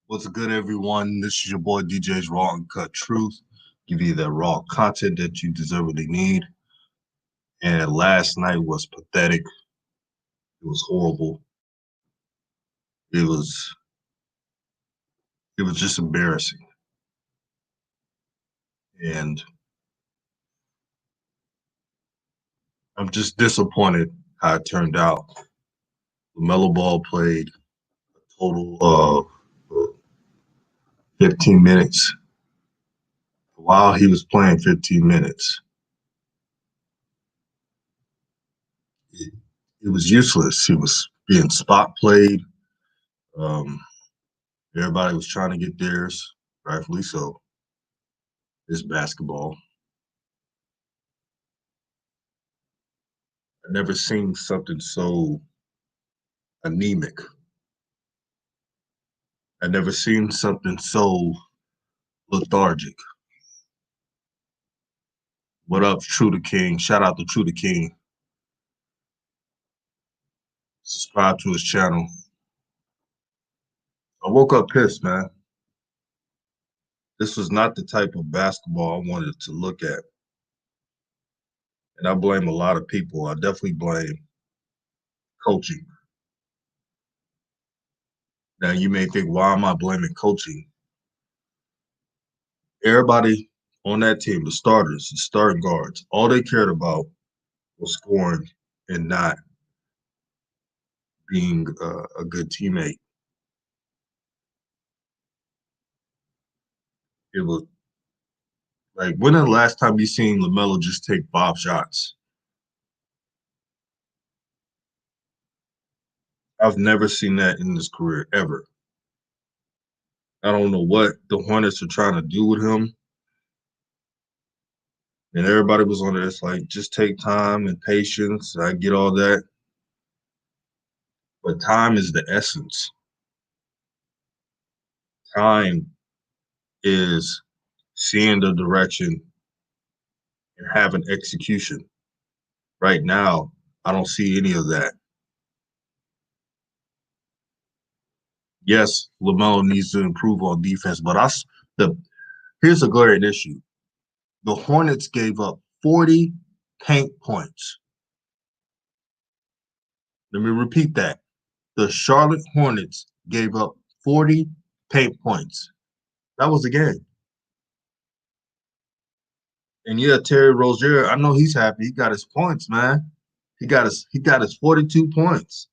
What's good, everyone? This is your boy DJ's Raw and Cut Truth. Give you that raw content that you deservedly need. And last night was pathetic. It was horrible. It was it was just embarrassing. And I'm just disappointed how it turned out. LaMelo Ball played a total of 15 minutes. While he was playing 15 minutes, it, it was useless. He was being spot played. Um, Everybody was trying to get theirs, rightfully so. It's basketball. I've never seen something so anemic. I've never seen something so lethargic. What up, True the King? Shout out to True the King. Subscribe to his channel. I woke up pissed, man. This was not the type of basketball I wanted to look at. And I blame a lot of people. I definitely blame coaching. Now, you may think, why am I blaming coaching? Everybody on that team, the starters, the starting guards, all they cared about was scoring and not being a good teammate. It was like, when the last time you seen LaMelo just take 5 shots? I've never seen that in his career ever. I don't know what the Hornets are trying to do with him. And everybody was on there. It's like, just take time and patience. I get all that. But time is the essence. Time is seeing the direction and having execution. Right now, I don't see any of that. Yes, LaMelo needs to improve on defense, but here's a glaring issue. The Hornets gave up 40 paint points. Let me repeat that. The Charlotte Hornets gave up 40 paint points. That was the game. And yeah, Terry Rozier, I know he's happy. He got his points, man. He got his 42 points.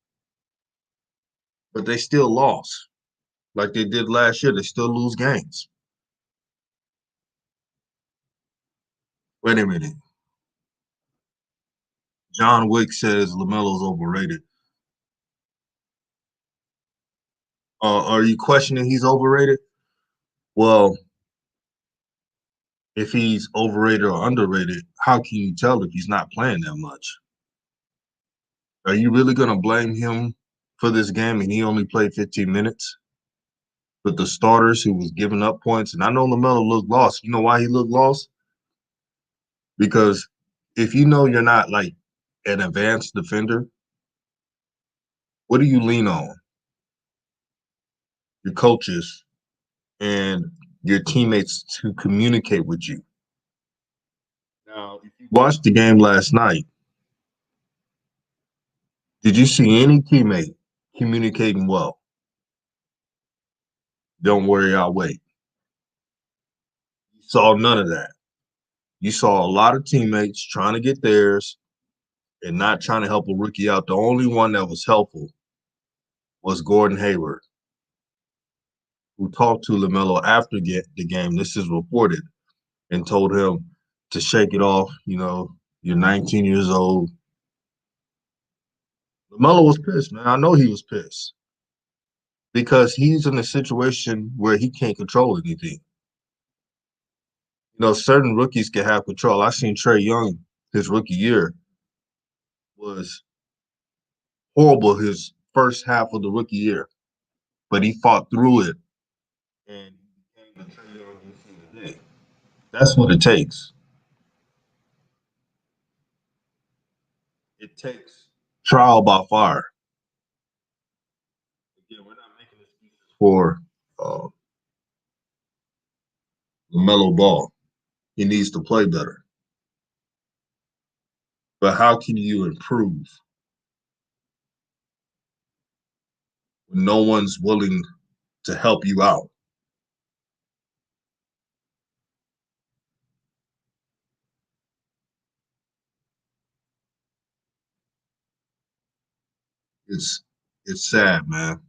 But they still lost. Like they did last year. They still lose games. Wait a minute. John Wick says LaMelo's overrated. Are you questioning he's overrated? Well, if he's overrated or underrated, how can you tell if he's not playing that much? Are you really going to blame him for this game and he only played 15 minutes with the starters who was giving up points? And I know LaMelo looked lost. You know why he looked lost? Because if you know you're not like an advanced defender, what do you lean on? Your coaches and your teammates to communicate with you. Now, if you watched the game last night, did you see any teammate communicating well? Don't worry, I'll wait. You saw none of that. You saw a lot of teammates trying to get theirs and not trying to help a rookie out. The only one that was helpful was Gordon Hayward, who talked to LaMelo after the game. This is reported, and told him to shake it off. You're 19 years old. LaMelo was pissed, man. I know he was pissed because he's in a situation where he can't control anything. Certain rookies can have control. I seen Trae Young, his rookie year, was horrible his first half of the rookie year, but he fought through it and he became the Trae Young you see today. That's what it takes. It takes trial by fire. Again, we're not making excuses for uh, LaMelo Ball. He needs to play better. But how can you improve when no one's willing to help you out? It's it's sad, man.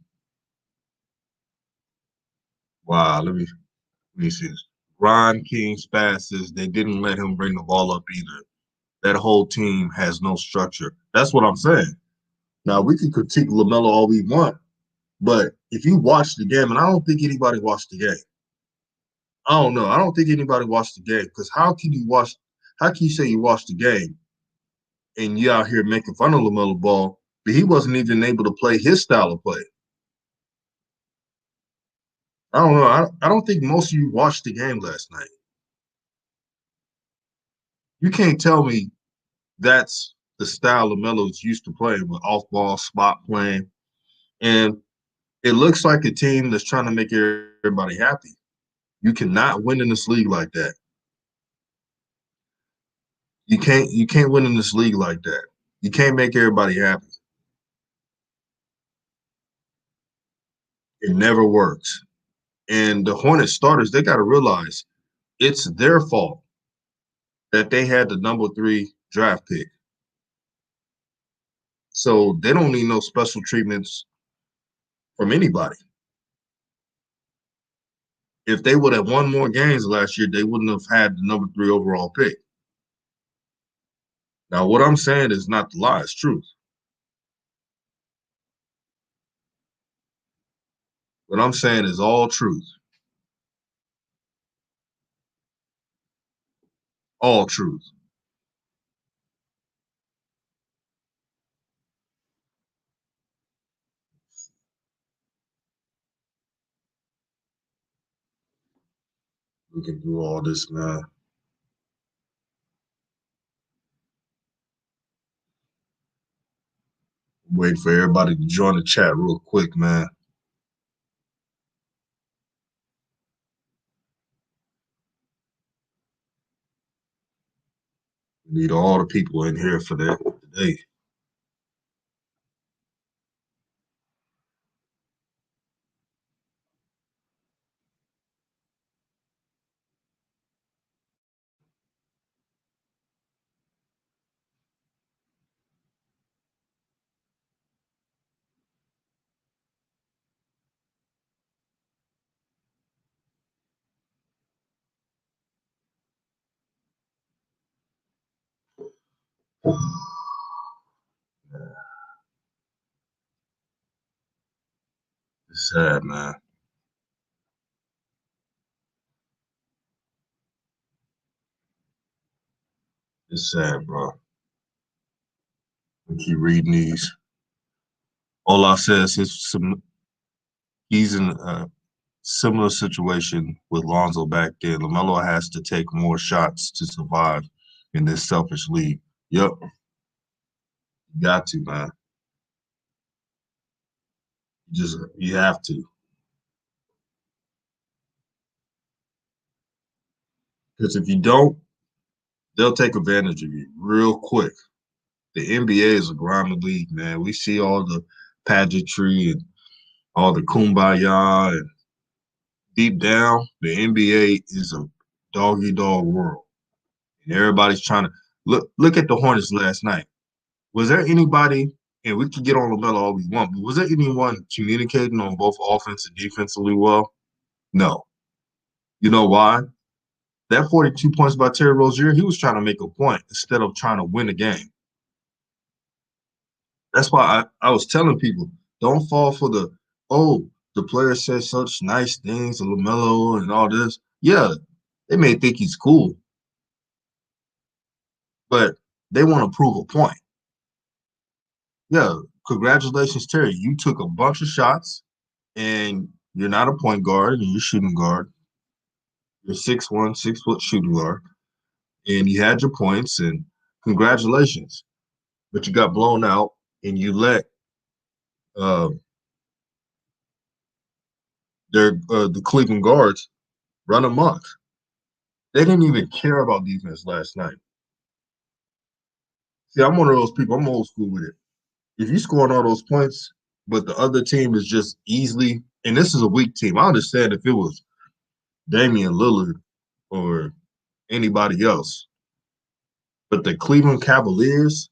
Wow, let me see this. Ron King Spaz says they didn't let him bring the ball up either. That whole team has no structure. That's what I'm saying. Now we can critique LaMelo all we want, but if you watch the game, and I don't think anybody watched the game. I don't know. I don't think anybody watched the game because how can you watch? How can you say you watched the game and you out here making fun of LaMelo Ball, but he wasn't even able to play his style of play? I don't know. I don't think most of you watched the game last night. You can't tell me that's the style LaMelo's used to playing with off-ball spot playing, and it looks like a team that's trying to make everybody happy. You cannot win in this league like that. You can't win in this league like that. You can't make everybody happy. It never works. And the Hornet starters, they got to realize it's their fault that they had the number 3 draft pick. So they don't need no special treatments from anybody. If they would have won more games last year, they wouldn't have had the number 3 overall pick. Now, what I'm saying is not the lie, it's truth. What I'm saying is all truth. All truth. We can do all this, man. Wait for everybody to join the chat real quick, man. We need all the people in here for that today. It's sad, man. It's sad, bro. I keep reading these. All I says is he's in a similar situation with Lonzo back then. LaMelo has to take more shots to survive in this selfish league. Yep, you got to, man. You have to. Because if you don't, they'll take advantage of you real quick. The NBA is a grimy league, man. We see all the pageantry and all the kumbaya, and deep down, the NBA is a doggy dog world. And everybody's trying to look at the Hornets last night. Was there anybody, and we can get on LaMelo all we want, but was there anyone communicating on both offense and defensively well? No. You know why? That 42 points by Terry Rozier, he was trying to make a point instead of trying to win a game. That's why I was telling people, don't fall for the player said such nice things to LaMelo and all this. Yeah, they may think he's cool, but they want to prove a point. Yeah, congratulations, Terry. You took a bunch of shots and you're not a point guard and you're shooting guard. You're 6'1", 6 foot shooting guard. And you had your points and congratulations. But you got blown out and you let uh, The Cleveland guards run amok. They didn't even care about defense last night. See, I'm one of those people. I'm old school with it. If you scoring all those points, but the other team is just easily, and this is a weak team. I understand if it was Damian Lillard or anybody else, but the Cleveland Cavaliers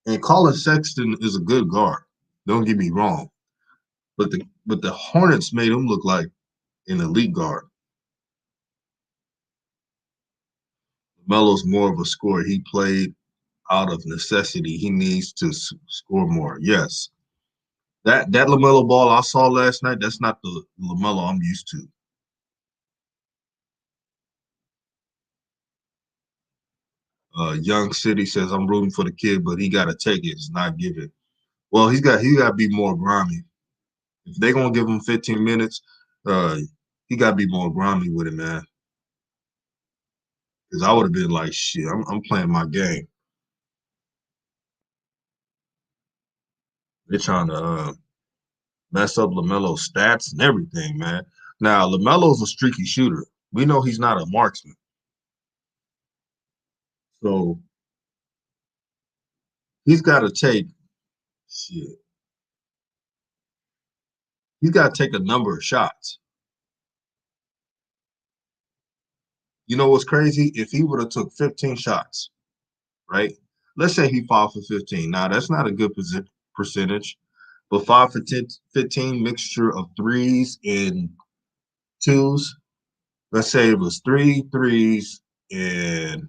and Colin Sexton is a good guard. Don't get me wrong, but the Hornets made him look like an elite guard. Melo's more of a scorer. He played out of necessity. He needs to score more. Yes, that LaMelo ball I saw last night. That's not the LaMelo I'm used to. Young City says I'm rooting for the kid, but he got to take it. It's not given. Well, he got to be more grimy. If they're gonna give him 15 minutes, uh, he got to be more grimy with it, man. Because I would have been like, shit, I'm playing my game. They're trying to mess up LaMelo's stats and everything, man. Now LaMelo's a streaky shooter. We know he's not a marksman, so he's got to take shit. He's got to take a number of shots. You know what's crazy? If he would have took 15 shots, right? Let's say he fought for 15. Now that's not a good percentage, but 5 for 10, 15 mixture of threes and twos. Let's say it was three threes and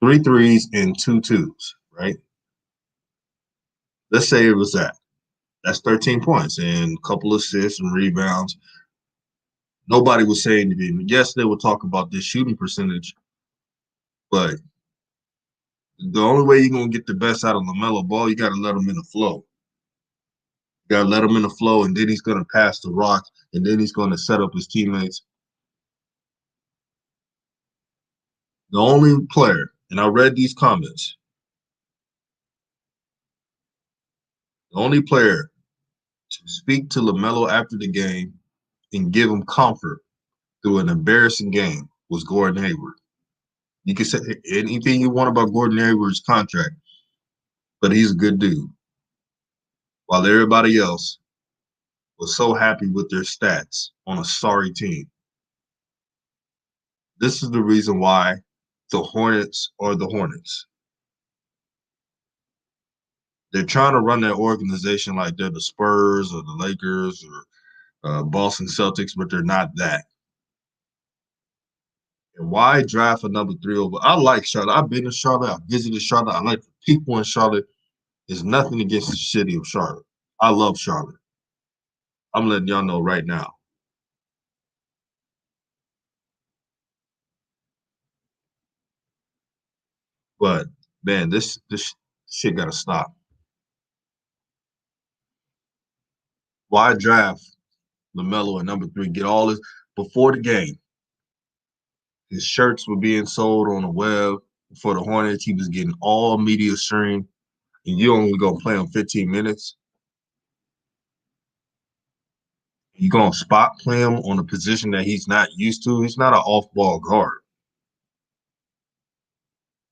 three threes and two twos, right? Let's say it was that. That's 13 points and a couple assists and rebounds. Nobody was saying anything. Yes, they would talk about this shooting percentage, but the only way you're gonna get the best out of LaMelo Ball, you gotta let him in the flow. You gotta let him in the flow, and then he's gonna pass the rock, and then he's gonna set up his teammates. The only player, and I read these comments, the only player to speak to LaMelo after the game and give him comfort through an embarrassing game was Gordon Hayward. You can say anything you want about Gordon Hayward's contract, but he's a good dude. While everybody else was so happy with their stats on a sorry team. This is the reason why the Hornets are the Hornets. They're trying to run their organization like they're the Spurs or the Lakers or Boston Celtics, but they're not that. And why draft a number three over? I like Charlotte. I've been to Charlotte. I visited Charlotte. I like the people in Charlotte. There's nothing against the city of Charlotte. I love Charlotte. I'm letting y'all know right now. But man, this shit gotta stop. Why draft LaMelo at number three? Get all this before the game. His shirts were being sold on the web for the Hornets. He was getting all media stream, and you only gonna play him 15 minutes. You gonna spot play him on a position that he's not used to. He's not an off-ball guard.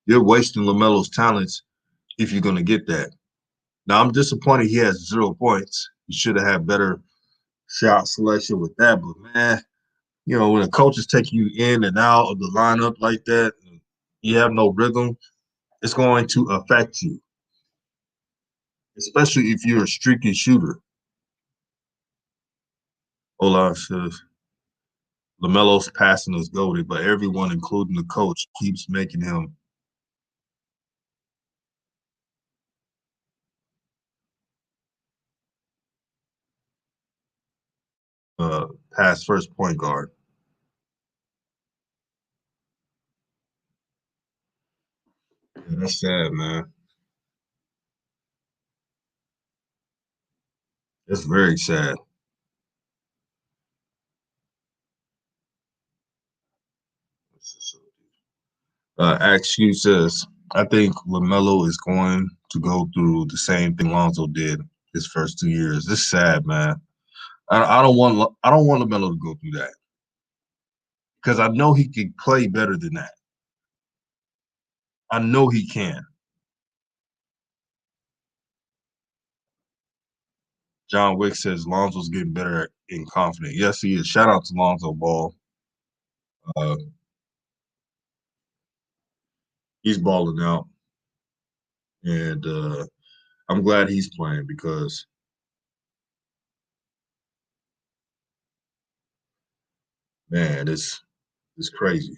You're wasting LaMelo's talents if you're gonna get that. Now I'm disappointed he has 0 points. He should have had better shot selection with that. But man, when a coach is taking you in and out of the lineup like that, you have no rhythm, it's going to affect you, especially if you're a streaky shooter. Olaf says LaMelo's passing is goaded, but everyone, including the coach, keeps making him pass first point guard. Yeah, that's sad, man. That's very sad. Excuse says, I think LaMelo is going to go through the same thing Lonzo did. his first 2 years. It's sad, man. I don't want LaMelo to go through that because I know he can play better than that. I know he can. John Wick says Lonzo's getting better and confident. Yes, he is. Shout out to Lonzo Ball. Uh, he's balling out, and I'm glad he's playing because man, it's crazy.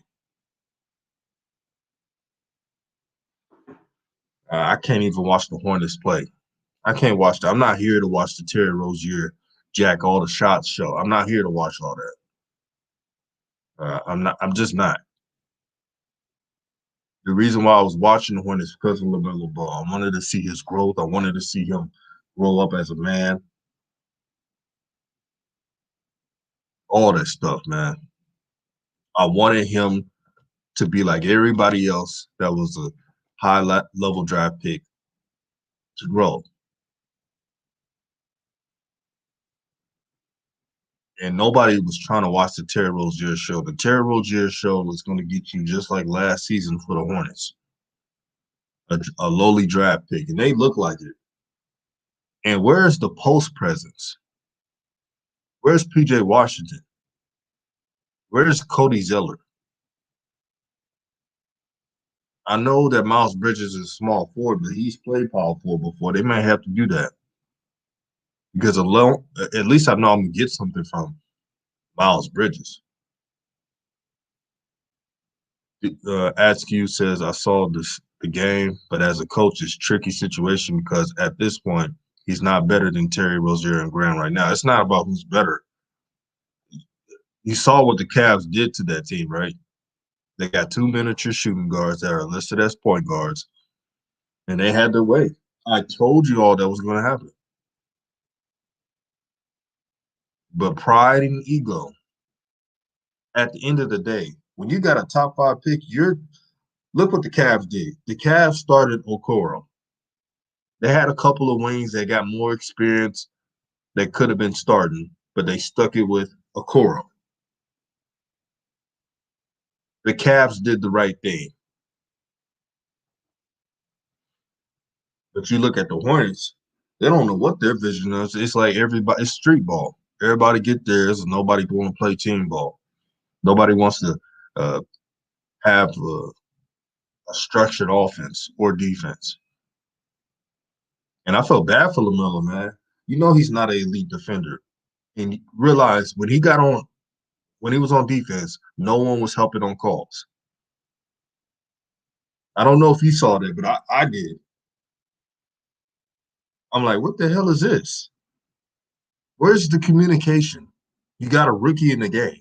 I can't even watch the Hornets play. I can't watch that. I'm not here to watch the Terry Rozier jack all the shots show. I'm not here to watch all that. I'm not. I'm just not. The reason why I was watching the Hornets because of LaMelo Ball. I wanted to see his growth. I wanted to see him grow up as a man. All that stuff, man. I wanted him to be like everybody else that was a high level draft pick to grow. And nobody was trying to watch the Terry Rozier show. The Terry Rozier show was going to get you just like last season for the Hornets, a lowly draft pick, and they look like it. And where's the post presence? Where's PJ Washington? Where's Cody Zeller? I know that Miles Bridges is small forward, but he's played power forward before. They might have to do that because alone, at least I know I'm gonna get something from Miles Bridges. Askew says I saw the game, but as a coach, it's a tricky situation because at this point, he's not better than Terry Rozier and Graham right now. It's not about who's better. You saw what the Cavs did to that team, right? They got two miniature shooting guards that are listed as point guards, and they had their way. I told you all that was going to happen. But pride and ego, at the end of the day, when you got a top five pick, look what the Cavs did. The Cavs started Okoro. They had a couple of wings that got more experience that could have been starting, but they stuck it with Okoro. The Cavs did the right thing. But you look at the Hornets, they don't know what their vision is. It's like everybody, it's street ball. Everybody get theirs, and nobody want to play team ball. Nobody wants to uh, have a structured offense or defense. And I felt bad for LaMelo, man. You know he's not an elite defender. And realize when he was on defense, no one was helping on calls. I don't know if you saw that, but I did. I'm like, what the hell is this? Where's the communication? You got a rookie in the game.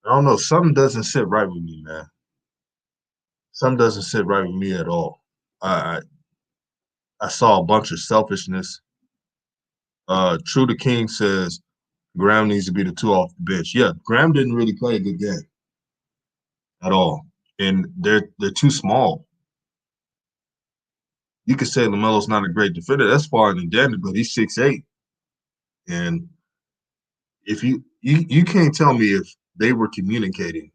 I don't know. Something doesn't sit right with me, man. Something doesn't sit right with me at all. I I saw a bunch of selfishness. True the King says Graham needs to be the two off the bench. Yeah, Graham didn't really play a good game at all, and they're too small. You could say LaMelo's not a great defender. That's fine and dandy, but he's 6'8". And if you can't tell me if they were communicating,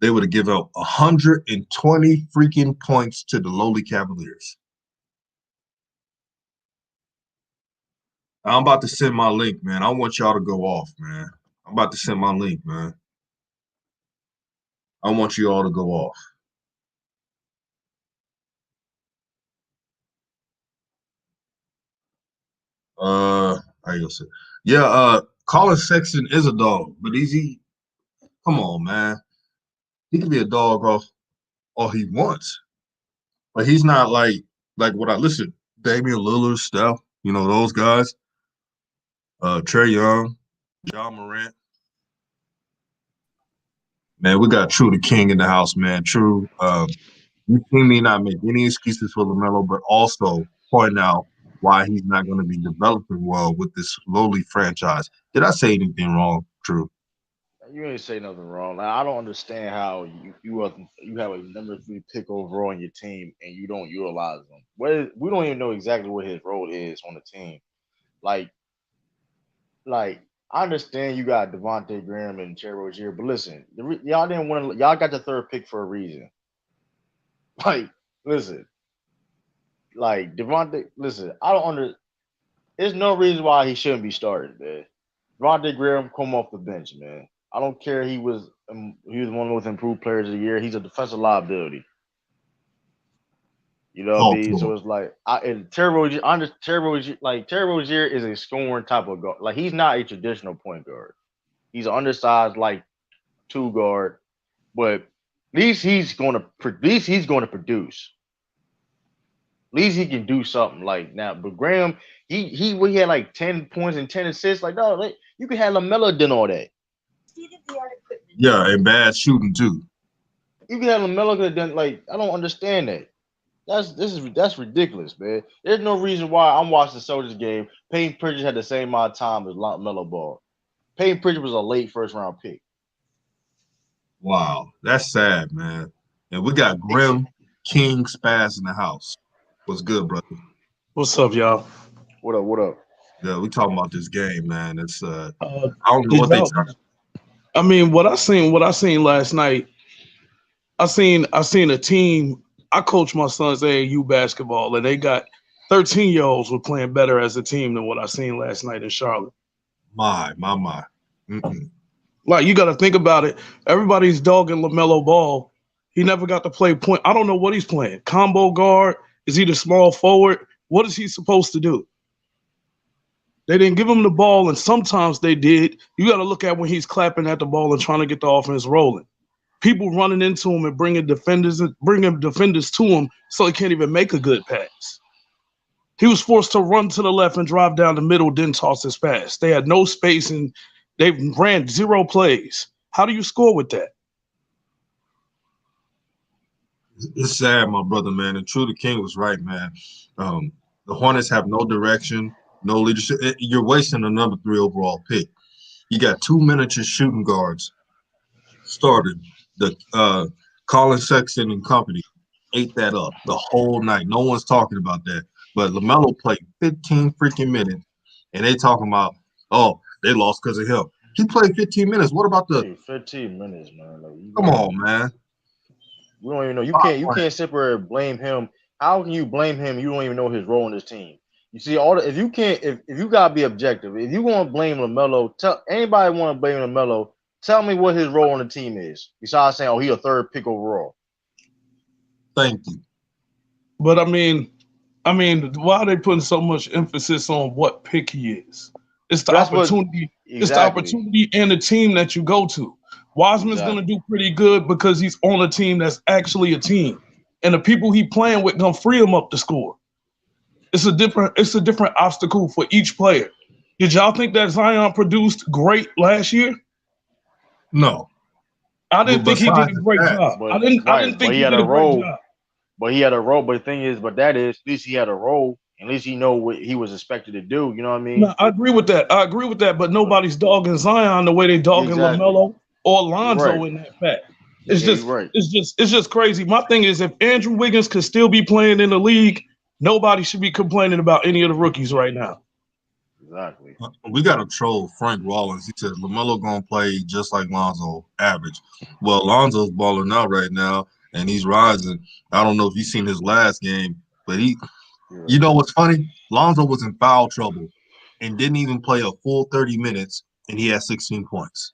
they would have given up 120 freaking points to the lowly Cavaliers. I'm about to send my link, man. I want y'all to go off, man. I'm about to send my link, man. I want you all to go off. How you gonna say? Yeah, Colin Sexton is a dog, but come on, man. He can be a dog off all he wants. But he's not like what I listen, Damian Lillard, Steph, those guys, Trey Young, John Morant. Man, we got True the King in the house, man. True. You see me not make any excuses for LaMelo, but also point out why he's not going to be developing well with this lowly franchise. Did I say anything wrong, True? You ain't say nothing wrong. Like, I don't understand how you have a number three pick overall on your team and you don't utilize him. We don't even know exactly what his role is on the team. Like like I understand you got Devontae Graham and Terry Rozier, but listen, y'all didn't want to. Y'all got the third pick for a reason. Like, listen, like Devontae. Listen, I don't under. There's no reason why he shouldn't be started, man. Devontae Graham come off the bench, man. I don't care. He was one of the most improved players of the year. He's a defensive liability. You know what I Talk mean? to So him. it's like Terry Rozier, Terry Rozier is a scoring type of guard. Like he's not a traditional point guard. He's an undersized like two guard, but at least he's going to produce. At least he can do something like now. But Graham, he had like 10 points and 10 assists. Like no, like, you could have Lamelo done all that. Yeah, and bad shooting too. You could have Lamelo could have done like I don't understand that. That's ridiculous, man. There's no reason why I'm watching the Soldiers game. Peyton Pritchard had the same amount of time as Lamelo Ball. Peyton Pritchard was a late first round pick. Wow, that's sad, man. And we got Ex- Grim King Spaz in the house. What's good, brother? What's up, y'all? What up? What up? Yeah, we talking about this game, man. It's Uh, I don't know did what they y'all? trying. I mean, what I seen last night. I seen a team. I coach my son's AAU basketball, and they got 13-year-olds were playing better as a team than what I seen last night in Charlotte. My. Mm-mm. Like you got to think about it. Everybody's dogging Lamelo Ball. He never got to play point. I don't know what he's playing. Combo guard? Is he the small forward? What is he supposed to do? They didn't give him the ball, and sometimes they did. You got to look at when he's clapping at the ball and trying to get the offense rolling. People running into him and bringing defenders to him so he can't even make a good pass. He was forced to run to the left and drive down the middle, then toss his pass. They had no space and they ran zero plays. How do you score with that? It's sad, my brother, man. And True the King was right, man. Um, the Hornets have no direction, no leadership. You're wasting a number three overall pick. You got two miniature shooting guards started. The Colin Sexton and company ate that up the whole night. No one's talking about that. But LaMelo played 15 freaking minutes, and they talking about, oh, they lost because of him. He played 15 minutes. What about the? Dude, 15 minutes, man. Like, Come on, man. we don't even know. Stop You playing. can't sit there and blame him. How can you blame him? You don't even know his role in this team. You see, all the, if you can't if you gotta be objective, if you want to blame Lamelo, tell anybody want to blame Lamelo. Tell me what his role on the team is. Besides saying, oh, he a third pick overall. Thank you. But I mean, why are they putting so much emphasis on what pick he is? It's the But that's what opportunity. It's the exactly, opportunity and the team that you go to. Wiseman's gonna exactly. do pretty good because he's on a team that's actually a team, and the people he playing with gonna free him up to score. It's a different obstacle for each player. Did y'all think that Zion produced great last year? No. I But didn't think he did besides a the great stats, job. I But didn't. I right, didn't but think he he had did a a great role. job. But he had a role. But the thing is, but that is at least he had a role. At least he know what he was expected to do. You know what I mean? No, I agree with that. I agree with that. But But nobody's dogging Zion the way they dogging exactly, Lamelo or you're right. Lonzo in that fact. It's Yeah, you're just, right. it's just crazy. My thing is, if Andrew Wiggins could still be playing in the league, nobody should be complaining about any of the rookies right now. Exactly. we got to troll Frank Rollins. He said LaMelo gonna play just like Lonzo, average. Well, Lonzo's balling out right now, and he's rising. I don't know if you've seen his last game, but You're you right. know what's funny? Lonzo was in foul trouble and didn't even play a full 30 minutes, and he had 16 points.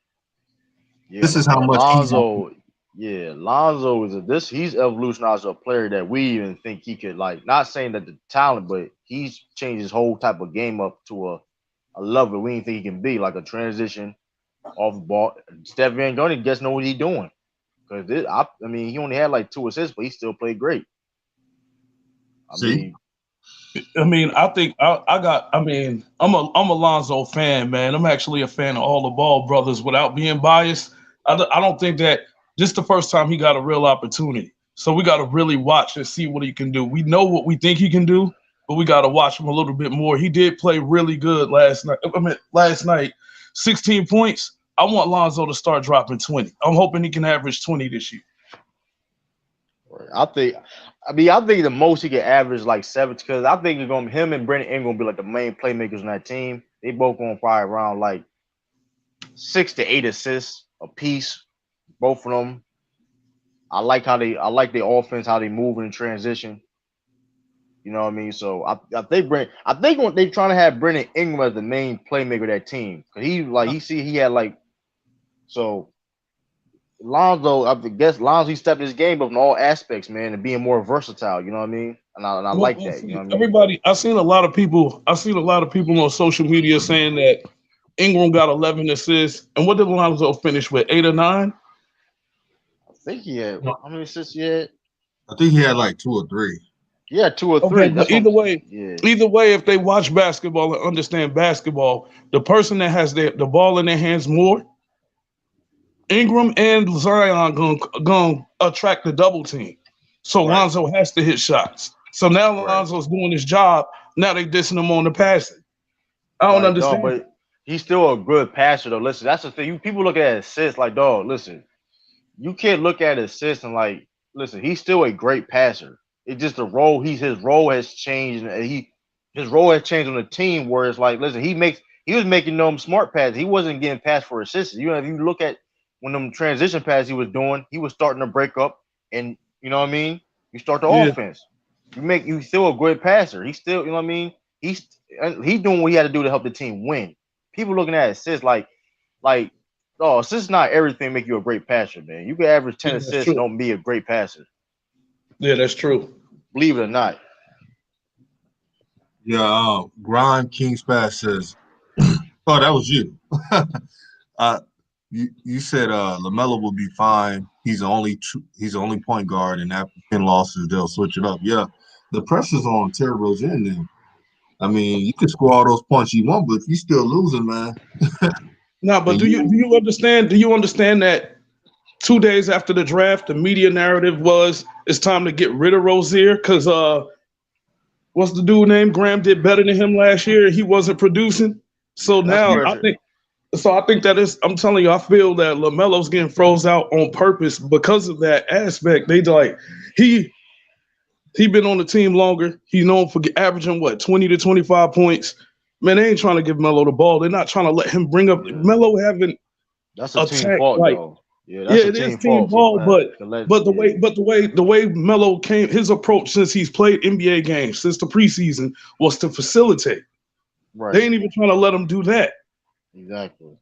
Yeah, This is how much he's improved. Lonzo. Yeah, Lonzo is a this. He's evolutionized to a player that we even think he could like. Not saying that the talent, but he's changed his whole type of game up to a level we didn't think he can be, like a transition off the ball. Steph Van Gundy just know what he's doing because I mean, he only had like 2 assists, but he still played great. I See? mean, I mean, I think I got. I mean, I'm a Lonzo fan, man. I'm actually a fan of all the Ball brothers. Without being biased, I don't think that this is the first time he got a real opportunity. So we got to really watch and see what he can do. We know what we think he can do, but we got to watch him a little bit more. He did play really good last night. I mean, last night, 16 points. I want Lonzo to start dropping 20. I'm hoping he can average 20 this year. I think, I think the most he can average like 7 because I think it's gonna him and Brandon Ingram gonna be like the main playmakers on that team. They both gonna probably around like 6 to 8 assists a piece, both of them. I like their offense, how they move in transition. You know what I mean? So I think what they trying to have Brandon Ingram as the main playmaker of that team. Cause he had like so Lonzo, I guess Lonzo he stepped his game up in all aspects, man, and being more versatile. You know what I mean? And I like Well, that. You know see, what I mean? everybody, I've seen a lot of people on social media saying that Ingram got 11 assists. And what did Lonzo finish with? 8 or 9? I think he had No, how many assists he had? I think he had like 2 or 3. Yeah, 2 or 3. Okay, That's but what yeah. either way, if they watch basketball and understand basketball, the person that has the ball in their hands more, Ingram and Zion going attract the double team. So Right, Lonzo has to hit shots. So now right. Lonzo's doing his job. Now they dissing him on the passing. I don't Like dog, understand. but he's still a good passer though. Listen, that's the thing. You people look at assists like dog. Listen, you can't look at assists and like listen. He's still a great passer. It's just the role. His role has changed. And his role has changed on the team. Where it's like, listen, he was making them smart passes. He wasn't getting passed for assists. You know, if you look at when them transition passes he was doing, he was starting to break up, and you know what I mean. You start the Yeah, offense. You still a good passer. He's still, you know what I mean. He's he's doing what he had to do to help the team win. People looking at assists like oh, assists not everything make you a great passer, man. You can average 10 yeah, that's assists and true. don't be a great passer. Yeah, that's true. Believe it or not. Yeah, Grind King's Pass says, "Oh, that was you." uh, you said LaMelo will be fine. He's the only point guard, and after 10 losses, they'll switch it up. Yeah, the pressure's on Terry Rozier now. I mean, you can score all those points you want, but if you still losing, man, No, but and do you you understand? Do you understand that 2 days after the draft, the media narrative was it's time to get rid of Rozier because what's the dude name? Graham did better than him last year. He wasn't producing. So Yeah, that's now pressure. I think that is. I'm telling you, I feel that Lamelo's getting froze out on purpose because of that aspect. They like he he been on the team longer. He's known for averaging what 20 to 25 points. Man, they ain't trying to give Melo the ball. They're not trying to let him bring up Yeah. Melo having That's a team attack fault like though. Yeah, that's yeah, a it is team team fault ball, to let but yeah. the way Melo came, his approach since he's played NBA games since the preseason was to facilitate. They Right. ain't even trying to let him do that. Exactly.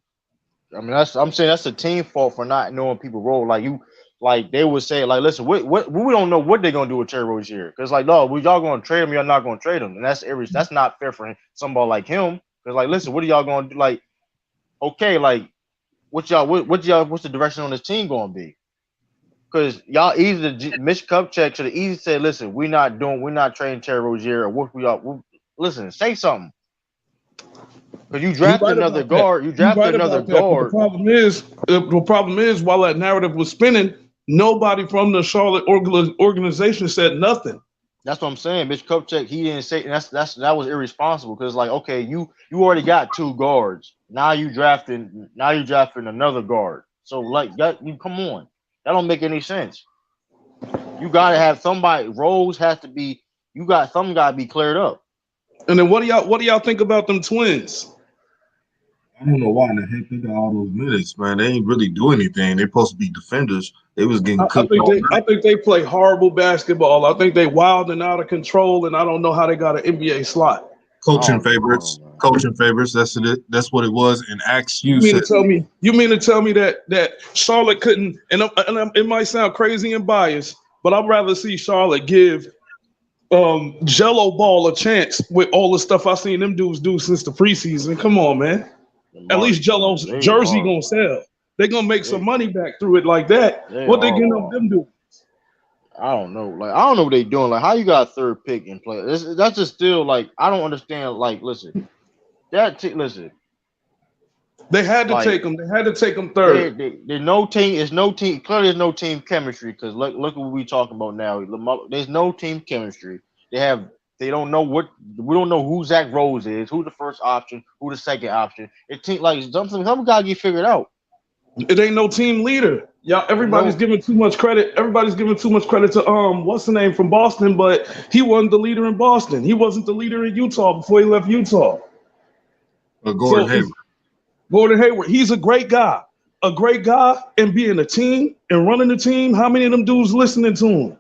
I mean, I'm saying that's a team fault for not knowing people role. Like you, like they would say, like, listen, we don't know what they're gonna do with Terry Rozier because, like, no, we y'all gonna trade him, y'all not gonna trade him, and that's not fair for somebody like him. Because, like, listen, what are y'all gonna do? Like, okay, like, what's the direction on this team gonna be? Because y'all easy, Mitch Kupchak should have easily said, listen, we're not trading Terry Rozier, or what we are. Listen, say something. Because You right about that. you You drafted right another about that. But guard. the problem is, while that narrative was spinning, nobody from the Charlotte organization said nothing. That's what I'm saying. Mitch Kupchak, he didn't say and that was irresponsible because like okay, you already got 2 guards. Now you drafting another guard. So like that you come on. That don't make any sense. You gotta have somebody roles has to be you got some gotta be cleared up. And then what do y'all think about them twins? I don't know why in the heck they got all those minutes, man. They ain't really do anything. They supposed to be defenders. They was getting cooked all I night. think they play horrible basketball. I think they wild and out of control, and I don't know how they got an NBA slot. I Coaching don't know, favorites. man. Coaching favorites. That's it. That's what it was. And Axe You you mean to said tell me? You mean to tell me that Charlotte couldn't? It might sound crazy and biased, but I'd rather see Charlotte give Jello Ball a chance with all the stuff I've seen them dudes do since the preseason. Come on, man. The At least Marks, man. Jello's They jersey gonna horrible. sell. They gonna make some They money back through it like that. they What they getting up horrible. them do? I don't know. Like I don't know what they doing. Like how you got a third pick and play? That's just still like I don't understand. Like listen, listen. They had to Like take them. They had to take them third. there's no team. It's no team. Clearly, there's no team chemistry because look what we talking about now. There's no team chemistry. They have. They don't know what we don't know who Zach Rose is, who the first option, who the second option. It team like something gotta get figured out. It ain't no team leader. Y'all, everybody's No, giving too much credit. Everybody's giving too much credit to what's the name from Boston, but he wasn't the leader in Boston. He wasn't the leader in Utah before he left Utah. Gordon So Hayward. it's Gordon Hayward. He's a great guy, and being a team and running the team. How many of them dudes listening to him?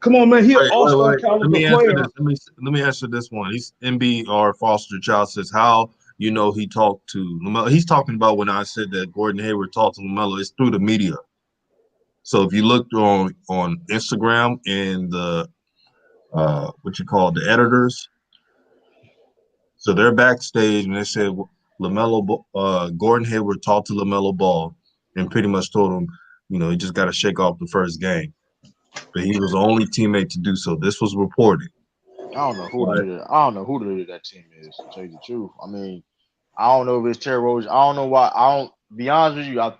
Come on, man. He an all-star Wait. Let caliber me answer player. this. Let me answer this one. He's MBR Foster Child says how he talked to LaMelo. He's talking about when I said that Gordon Hayward talked to LaMelo. It's through the media. So if you look on Instagram and the what you call the editors, so they're backstage and they said Gordon Hayward talked to LaMelo Ball and pretty much told him, he just got to shake off the first game. But he was the only teammate to do so. This was reported. I don't know who the Right. leader. I don't know who the leader of that team is. To tell you the truth, I mean, I don't know if it's Terry Rozier. I don't know why. I don't be honest with you. I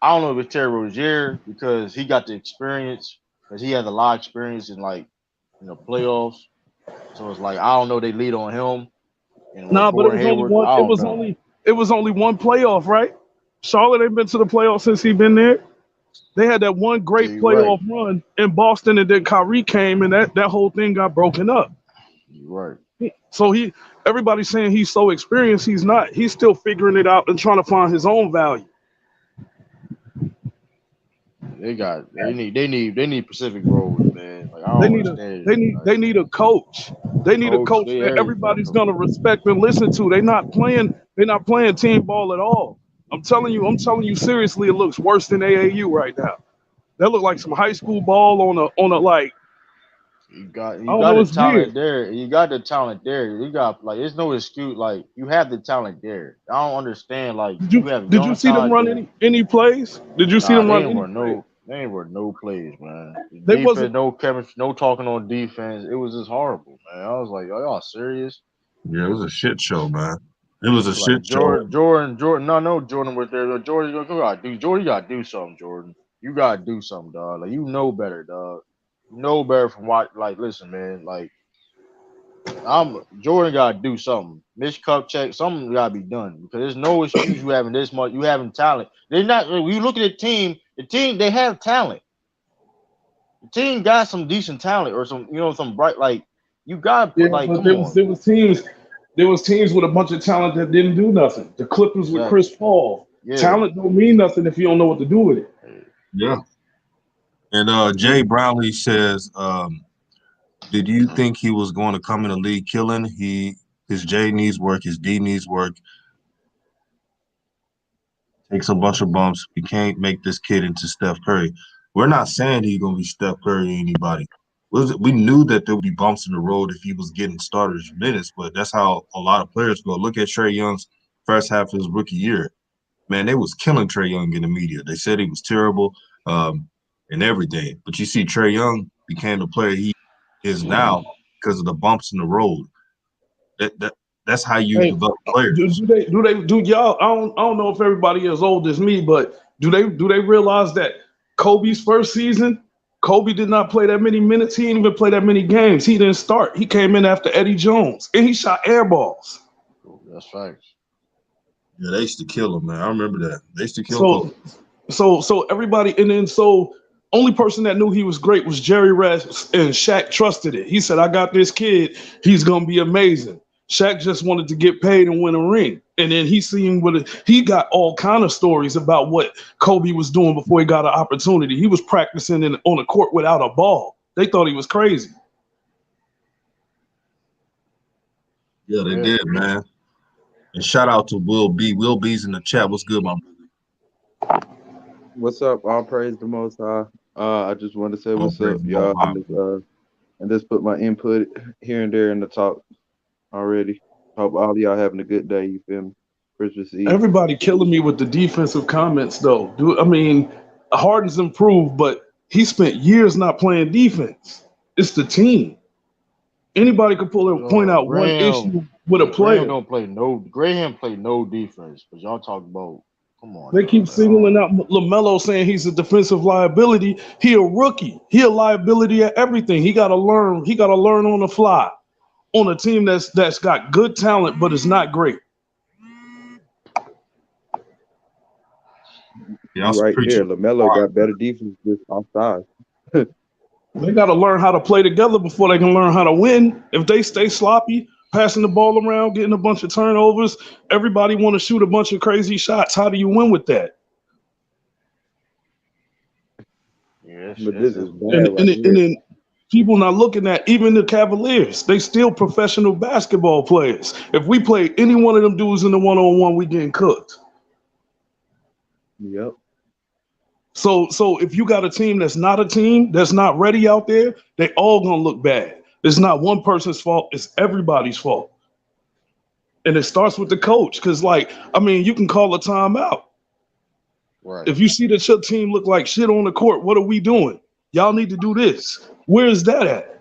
don't know if it's Terry Rozier because he got the experience because he has a lot of experience in like playoffs. So it's like I don't know they lead on him and with Nah, but it Gordon was only Hayward. one. I don't know. It was only one playoff, right? Charlotte ain't been to the playoffs since he been there. They had that one Yeah, great you're right. playoff run in Boston, and then Kyrie came, and that whole thing got broken up. You're right. So everybody's saying he's so experienced. He's not. He's still figuring it out and trying to find his own value. They need Pacific roles, man. Like I They don't need a understand they it. need Like they need a coach. They need a coach, coach they that everything. everybody's gonna respect and listen to. They're not playing team ball at all. I'm telling you seriously, it looks worse than AAU right now. That look like some high school ball on a like You got I you don't got know, the it's weird. talent there. You got the talent there. You got like there's no excuse. Like you have the talent there. I don't understand. Like you have Did you young see them talent run there. any plays? Did you see Nah, them run any plays? they ain't worth no plays, man. They wasn't Defense, no chemistry, no talking on defense. It was just horrible, man. I was like, are y'all serious? Yeah, it was a shit show, man. It was a Like shit show. Jordan. No, Jordan was there. Jordan, you gotta do. Jordan, you gotta do something, Jordan. You gotta do something, dog. Like you know better, dog. You know better from what. Like, listen, man. Like I'm Jordan gotta do something. Mitch Kupchak, something gotta be done because there's no excuse you having this much. You having talent. They're not. When you look at the team they have talent. The team got some decent talent or some bright like you gotta put Yeah, like but come on. there was teams with a bunch of talent that didn't do nothing. The Clippers with Exactly. Chris Paul. Yeah. Talent don't mean nothing if you don't know what to do with it. Yeah. And Jay Brownlee says, did you think he was going to come in the league killing? His J needs work, his D needs work, takes a bunch of bumps. We can't make this kid into Steph Curry. We're not saying he's gonna be Steph Curry or anybody. We knew that there would be bumps in the road if he was getting starters minutes, but that's how a lot of players go. Look at Trae Young's first half of his rookie year. Man, they was killing Trae Young in the media. They said he was terrible, and everything. But you see, Trae Young became the player he is now because of the bumps in the road. That's how you Hey, develop players. do y'all? I don't know if everybody as old as me, but do they realize that Kobe's first season, Kobe did not play that many minutes. He didn't even play that many games. He didn't start. He came in after Eddie Jones, and he shot air balls. That's facts. Yeah, they used to kill him, man. I remember that. They used to kill Kobe. So everybody, and then only person that knew he was great was Jerry Rest, and Shaq trusted it. He said, "I got this kid. He's gonna be amazing." Shaq just wanted to get paid and win a ring, and then he got all kind of stories about what Kobe was doing before he got an opportunity. He was practicing on a court without a ball. They thought he was crazy. Yeah, they Yeah. did, man. And shout out to Will B. Will B's in the chat. What's good, my brother? What's up? All praise the Most High. I just wanted to say All what's up, praise the Most y'all, High. and just put my input here and there in the talk already. Hope all of y'all having a good day. You feel me? Christmas Eve. Everybody killing me with the defensive comments, though. I mean, Harden's improved, but he spent years not playing defense. It's the team. Anybody could pull and point out one Graham, issue with a Graham player. don't play no. Graham play no defense. But y'all talk about. Come on, They keep dog. Like, singling out LaMelo, saying he's a defensive liability. He a rookie. He a liability at everything. He got to learn. He got to learn on the fly on a team that's got good talent but is not great. Y'all You right there. preaching LaMelo choir. got better defense just outside. They got to learn how to play together before they can learn how to win. If they stay sloppy, passing the ball around, getting a bunch of turnovers, everybody want to shoot a bunch of crazy shots. How do you win with that? Yeah, But it's this is just And bad right and, and here. then people not looking at even the Cavaliers. They still professional basketball players. If we play any one of them dudes in the 1-on-1, we getting cooked. Yep. So if you got a team that's not a team, that's not ready out there, they all gonna look bad. It's not one person's fault, it's everybody's fault. And it starts with the coach. Cause like, I mean, you can call a timeout. right. If you see that your team look like shit on the court, what are we doing? Y'all need to do this. Where is that at?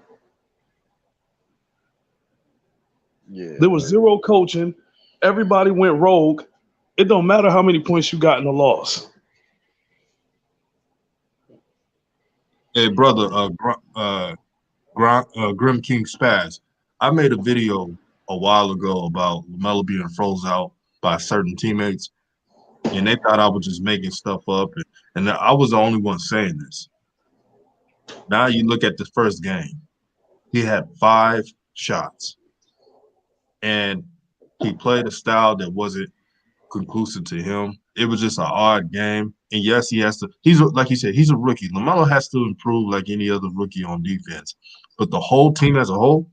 Yeah, There was zero coaching. Everybody went rogue. It don't matter how many points you got in the loss. Hey, brother, Grim King Spaz. I made a video a while ago about LaMelo being froze out by certain teammates, and they thought I was just making stuff up, and I was the only one saying this. Now you look at the first game, he had 5 shots, and he played a style that wasn't conclusive to him. It was just an odd game. And yes, he has to. Like you said, he's a rookie. LaMelo has to improve like any other rookie on defense. But the whole team as a whole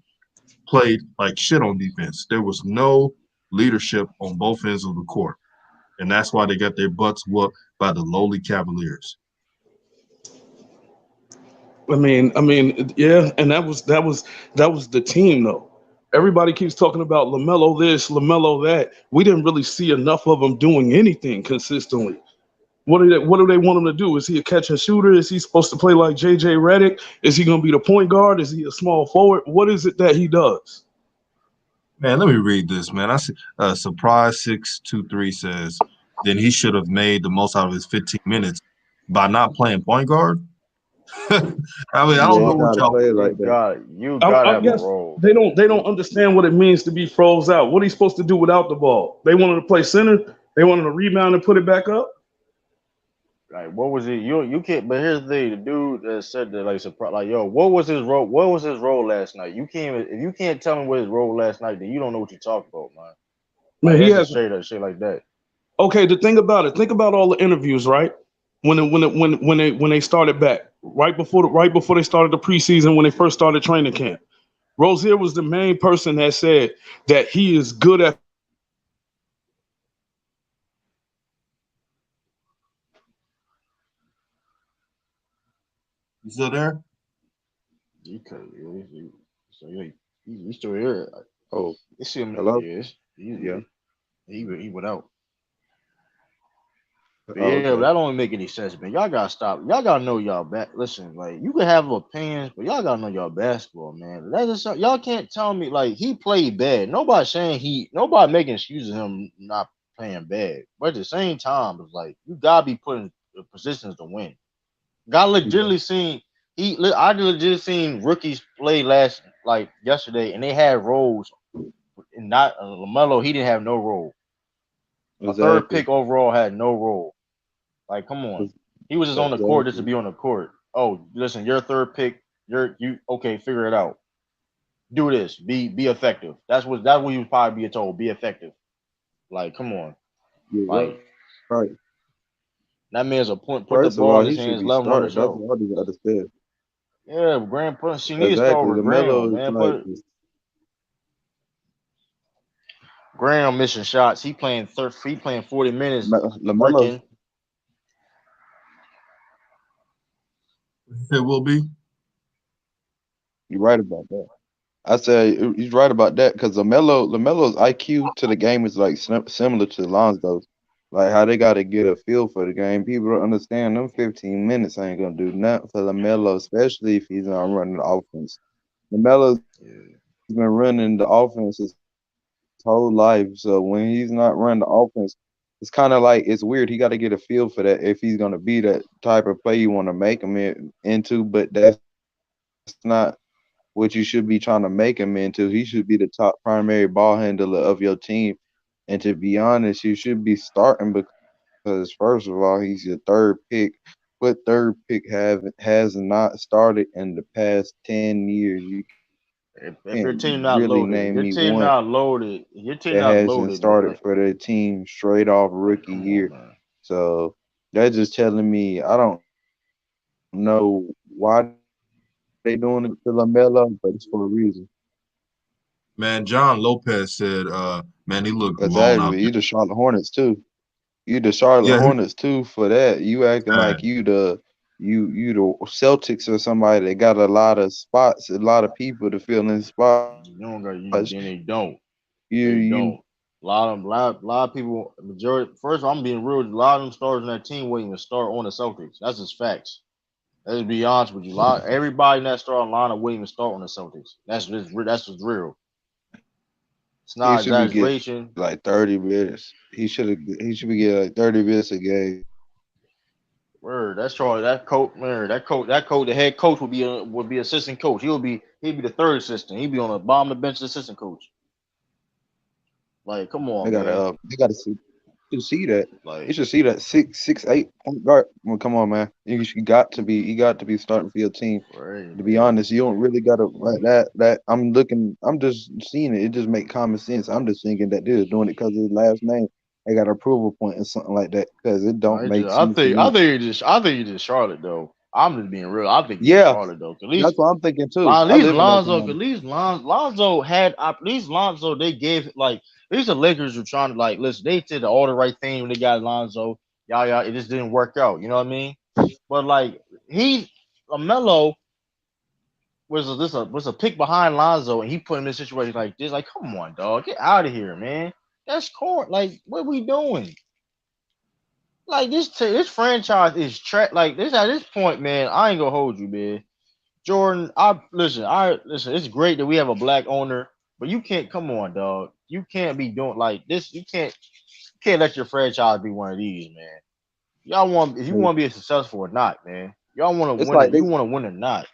played like shit on defense. There was no leadership on both ends of the court, and that's why they got their butts whooped by the lowly Cavaliers. Yeah, and that was the team though. Everybody keeps talking about LaMelo this, LaMelo that. We didn't really see enough of him doing anything consistently. What do they want him to do? Is he a catch and shooter? Is he supposed to play like JJ Redick? Is he going to be the point guard? Is he a small forward? What is it that he does? Man, let me read this, man. I see surprise 623 says then he should have made the most out of his 15 minutes by not playing point guard. I mean, I don't Yeah, know he what gotta y'all. play it you like that. got you I, got to I have a guess role. they don't understand what it means to be froze out. What are you supposed to do without the ball? They wanted to play center. They wanted to rebound and put it back up. Like, what was it? You can't. But here's the thing: the dude that said that, like, surprise, like, yo, what was his role? What was his role last night? You can't. If you can't tell me what his role last night, then you don't know what you talk about, man. Like, Man, he that's just has. straight up shit like that. Okay, the thing about it. Think about all the interviews, right? When they started back, right before they started the preseason, when they first started training camp. Rozier was the main person that said that he is good at You still there? You could, so yeah, he's still here. Oh, You see him? hello? Yes, Yeah. he went out. But Oh, yeah, but okay. that don't make any sense, man. Y'all gotta stop. Y'all gotta know y'all back. Listen, like you can have opinions, but y'all gotta know y'all basketball, man. That is y'all can't tell me like he played bad. Nobody saying nobody making excuses of him not playing bad. But at the same time, it's like you gotta be put in positions to win. Got Yeah. legitimately seen I legitimately seen rookies play last like yesterday, and they had roles. And not Lamelo, he didn't have no role. A third Exactly. pick overall had no role. Like, come on. He was just on the court just to Exactly. be on the court. Oh, listen, you're third pick. You okay? Figure it out. Do this. Be effective. That's what you would probably be told. Be effective. Like, come on. You're Like right. that man's a point. Put the First of ball all, in he his should hands. be Let him run the starting. That's show. all he understand. Yeah, Graham. She needs to start Exactly. over Graham, LaMelo is man. like Put Graham missing shots. He playing 40 minutes. LaMelo's. Bricking. It will be. You're right about that. I say he's right about that because Lamelo's IQ to the game is like similar to Lonzo's. Like how they got to get a feel for the game. People don't understand them 15 minutes ain't gonna do nothing for Lamelo, especially if he's not running the offense. Lamelo's Yeah. been running the offense his whole life, so when he's not running the offense, it's kind of like it's weird. He got to get a feel for that if he's gonna be that type of play you want to make him into. But that's not what you should be trying to make him into. He should be the top primary ball handler of your team. And to be honest, you should be starting because because first of all, he's your third pick. What third pick have has not started in the past 10 years? You can't If your really team name not me loaded, if one your team not loaded, if your that team not hasn't loaded, started like, for their team straight off like, rookie come on, year. man. So that's just telling me I don't know why they doing it to Lamelo, but it's for a reason. Man, John Lopez said, man, he looked alone Exactly. out You there. the Charlotte Hornets too. You the Charlotte Yeah, Hornets too for that. You acting like man. you the Celtics or somebody that got a lot of spots, a lot of people to fill in spots. You don't got you. Then they You don't. you They don't. A lot of them, lot of people. Majority. First, I'm being real. A lot of them stars in that team waiting to start on the Celtics. That's just facts. Let's be honest with you. Everybody in that starting line are waiting to start on the Celtics. That's just real. It's he not should be getting exaggeration. like 30 minutes. He should be getting like 30 minutes a game. Word. That's Charlie. That coach. Man, that coach. The head coach would be assistant coach. He'd be the third assistant. He'd be on the bottom of the bench, assistant coach. Like, come on, man. They gotta see that. You Like, should see that 6'8" point guard. Well, come on, man. You got to be starting for your team. right, To be man. honest, you don't really gotta like that. I'm just seeing it. It just make common sense. I'm just thinking that they're doing it because of his last name. They got an approval point or something like that because it don't make I sense to think I me. think I think it's just Charlotte though. I'm just being real. I think it's just Yeah, Charlotte though. At that's least what I'm thinking too. At I least live in Lonzo, at Oklahoma. least Lonzo had at least Lonzo. They gave like at least the Lakers were trying to like listen. They did all the right thing when they got Lonzo. Y'all, it just didn't work out. You know what I mean? But like he Lamelo was a pick behind Lonzo, and he put him in a situation like this. Like, come on, dog, get out of here, man. That's court. Like, what we doing? Like this franchise is like this at this point, man. I ain't gonna hold you, man. Jordan, I listen. It's great that we have a black owner, but you can't come on, dog. You can't be doing like this. You can't let your franchise be one of these, man. Y'all want if you want to be successful or not, man. Y'all want to It's win it. like You want to win or not.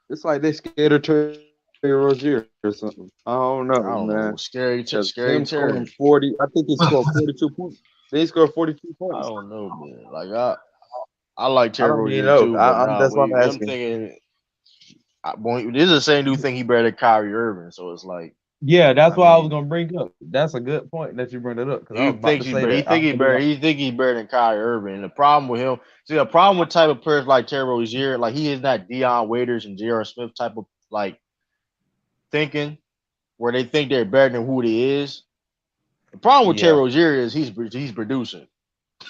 they scared of Terry Rozier or something. I don't know, man. I don't know. Because him Scary scoring Terry. 40, I think he scored 42 points. They scored 42 I points. don't know, man. Like I like I Terry don't even Rozier know. too, but nah, That's what I'm I'm asking. thinking. Boy, this is the same dude think he better than Kyrie Irving, so it's like, Yeah, that's I what I was mean, gonna bring up. That's a good point that you bring it up because I he was about to thinks he say better. He that. I think he believe better. He think he better than Kyrie Irving. And the problem with him, see, the problem with type of players like Terry Rozier, like he is not Deion Waiters and J.R. Smith type of like thinking where they think they're better than who he is. The problem with Terry yeah, Rozier is he's producing.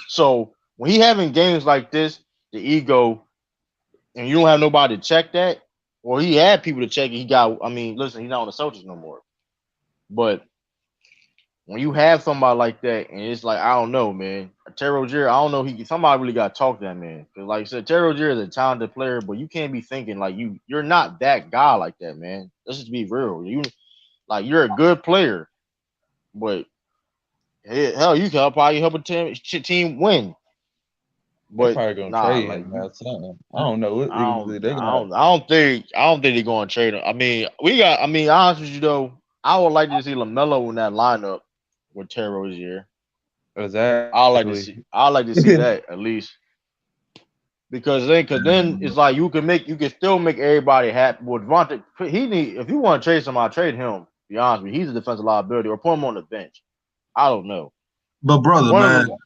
So when he having games like this, the ego, and you don't have nobody to check that, or he had people to check it. He got. I mean, listen, he's not on the Celtics no more. But when you have somebody like that, and it's like I don't know, man, Terry Rozier, I don't know. Somebody really got to talk to that man because, like I said, Terry Rozier is a talented player, but you can't be thinking like you're not that guy like that, man. Let's just be real. You're a good player, but hell, you can probably help a team win. they But probably gonna nah, trade like him you, or something. I don't know what they gonna. I don't think they're going to trade him. I mean, I mean, honest with you though, I would like to see Lamelo in that lineup with Terry Rozier. Exactly. I like to see that at least because then it's like you can still make everybody happy. With Devontae, if you want to trade somebody, trade him. To be honest with you, he's a defensive liability or put him on the bench. I don't know. But brother, One of man,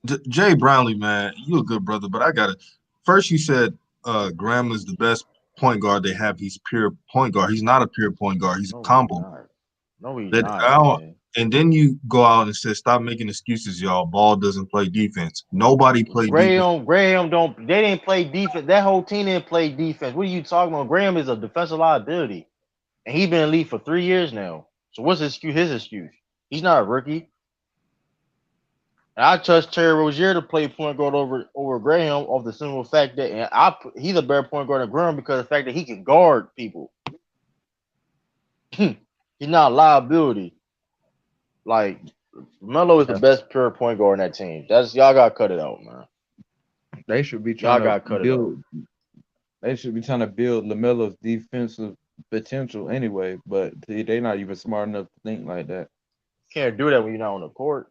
them, Jay Brownlee, man, you a good brother, but I gotta first you said Graham is the best point guard they have. He's pure point guard. He's not a pure point guard. He's a no, he's combo guard. not. No, he's That not, I don't, man. and then you go out and say, stop making excuses, y'all. Ball doesn't play defense. Nobody play defense. Graham don't. They didn't play defense. That whole team didn't play defense. What are you talking about? Graham is a defensive liability, and he's been in the league for 3 years now. So what's his excuse? His excuse? He's not a rookie. And I trust Terry Rozier to play point guard over Graham off the simple fact that he's a better point guard than Graham because of the fact that he can guard people. He's not a liability. Like Melo is the Yeah, best pure point guard in that team. That's y'all gotta cut it out, man. they should be trying Y'all to gotta cut it out. build. They should be trying to build Lamelo's defensive potential anyway, but they're not even smart enough to think like that. Can't do that when you're not on the court.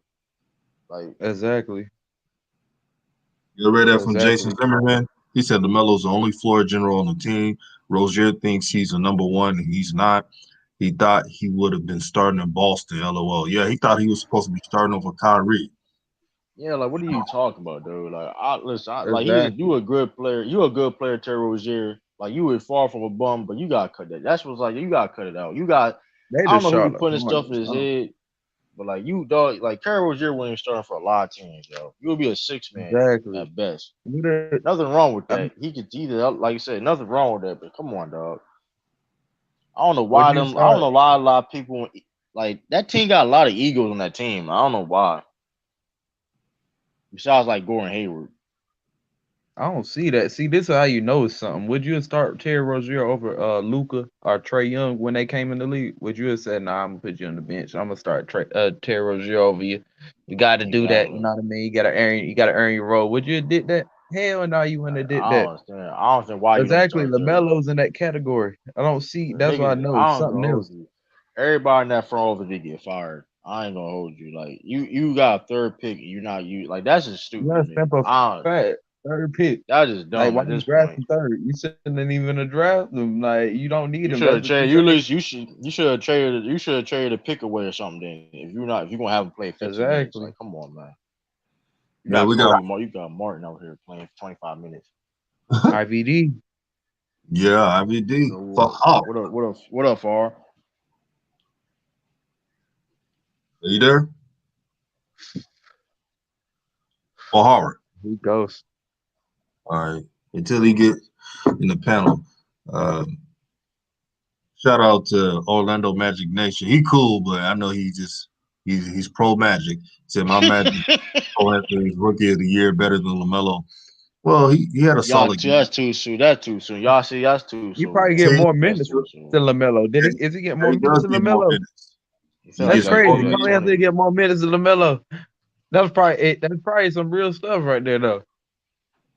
Like, Exactly. You read that from Jason Exactly. Zimmerman? He said LaMelo's the only floor general on the team. Rozier thinks he's a number one, and he's not. He thought he would have been starting in Boston. LOL. Yeah, he thought he was supposed to be starting over Kyrie. yeah, like what are you talking about, dude? Like, listen, like Exactly. you a good player. You a good player, Terry Rozier. Like you were far from a bum, but you gotta cut that. That's what's like you gotta cut it out. You got They I the don't know who be Charlotte putting this stuff in Hornets. his head, but like you dog, like Terry Rozier wasn't starting for a lot of teams, yo. You would be a six man Exactly. at best. Who the- Nothing wrong with I mean, that. He could either, like you said, nothing wrong with that. But come on, dog. I don't know would why you them. I don't start? know why a lot of people like that team got a lot of egos on that team. I don't know why. Besides like Gordon Hayward. I don't see that. See, this is how you know it's something. Would you start Terry Rozier over Luca or Trey Young when they came in the league? Would you have said, "Nah, I'm gonna put you on the bench. I'm gonna start Terry Rozier over you. You got to do that. You Exactly. know what I mean? You gotta earn your role. Would you have did that? Hell no, you wouldn't have did I don't that. understand. I don't understand why you don't Exactly. start Terry. LaMelo's in that category. I don't see. That's why I Niggas, know it's I ain't gonna something hold else. you. Everybody in that front office they get fired. I ain't gonna hold you. Like you got a third pick and you're not you like that's just You stupid to gotta me. step up I fat. Third pick. That's just Like dumb why at you this point. drafting third? You shouldn't even have drafted him. Like you don't need You him. should That's have what you traded. You say. least you should have traded. You should have traded a pick away or something. Then if you're gonna have him play 15 minutes, like Exactly. come on, man. You Yeah, got we got Kobe. You got Martin out here playing 25 minutes. IVD. yeah, IVD for So Howard. what up? What up? What up, Far? Are you there? For Howard. He goes. All right. Until he get in the panel. Uh, Shout out to Orlando Magic Nation. He cool, but I know he's pro Magic. Said my Magic Cole Anthony's rookie of the year better than LaMelo. Well, he had a Y'all, solid game. that's too soon. That's too soon. Y'all see, that's too You soon, probably get man. Team, more That's minutes too soon. than LaMelo. Did he? and Is he getting more he minutes does than get more LaMelo? minutes. He He felt That's like gets got crazy. more 30 Cole or minutes. Anthony 20. get more minutes than LaMelo. That's probably some real stuff right there though.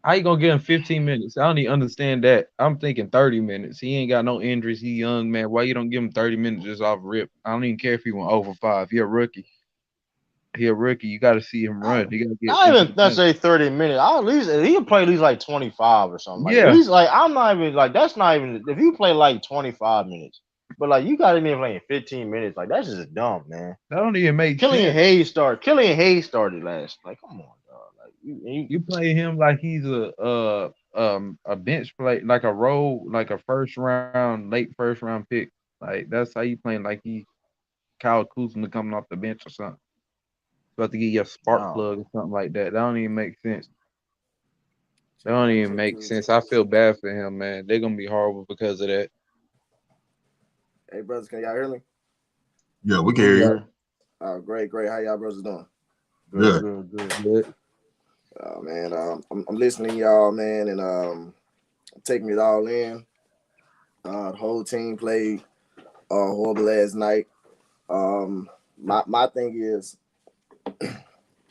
How you gonna give him 15 minutes? I don't even understand that. I'm thinking 30 minutes. He ain't got no injuries. He young man. Why you don't give him 30 minutes just off rip? I don't even care if he went over 5. He a rookie. He a rookie. You got to see him I, run. He got to get not into even the paint. necessarily 30 minutes. I at least he can play at least like 25 or something. Like at Yeah, least like I'm not even like that's not even if you play like 25 minutes, but like you got him in playing 15 minutes. Like that's just dumb, man. that don't even make Killian sense. Hayes started. Killian Hayes started last. Like come on, dog. Like you You play him like he's a bench play, like a role, like a first round, late first round pick. Like that's how you playing like he Kyle Kuzma coming off the bench or something. About to get you a spark no. plug or something like that. That don't even make sense. That don't Check even one, check make two. sense. I feel bad for him, man. They're gonna be horrible because of that. Hey, brothers, can y'all hear me? Yeah, we can We hear you. here. Oh, great, great. How y'all brothers doing? Good, Good. good, good. But Oh man, I'm listening to y'all, man, and taking it all in. The whole team played horrible last night. My thing is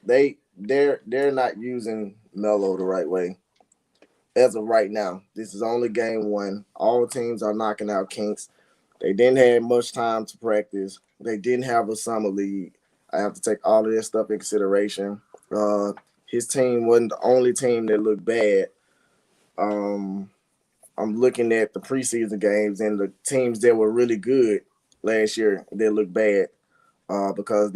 they're not using Melo the right way as of right now. This is only game one. All teams are knocking out kinks. They didn't have much time to practice. They didn't have a summer league. I have to take all of this stuff in consideration. Uh, his team wasn't the only team that looked bad. Um, I'm looking at the preseason games and the teams that were really good last year that looked bad because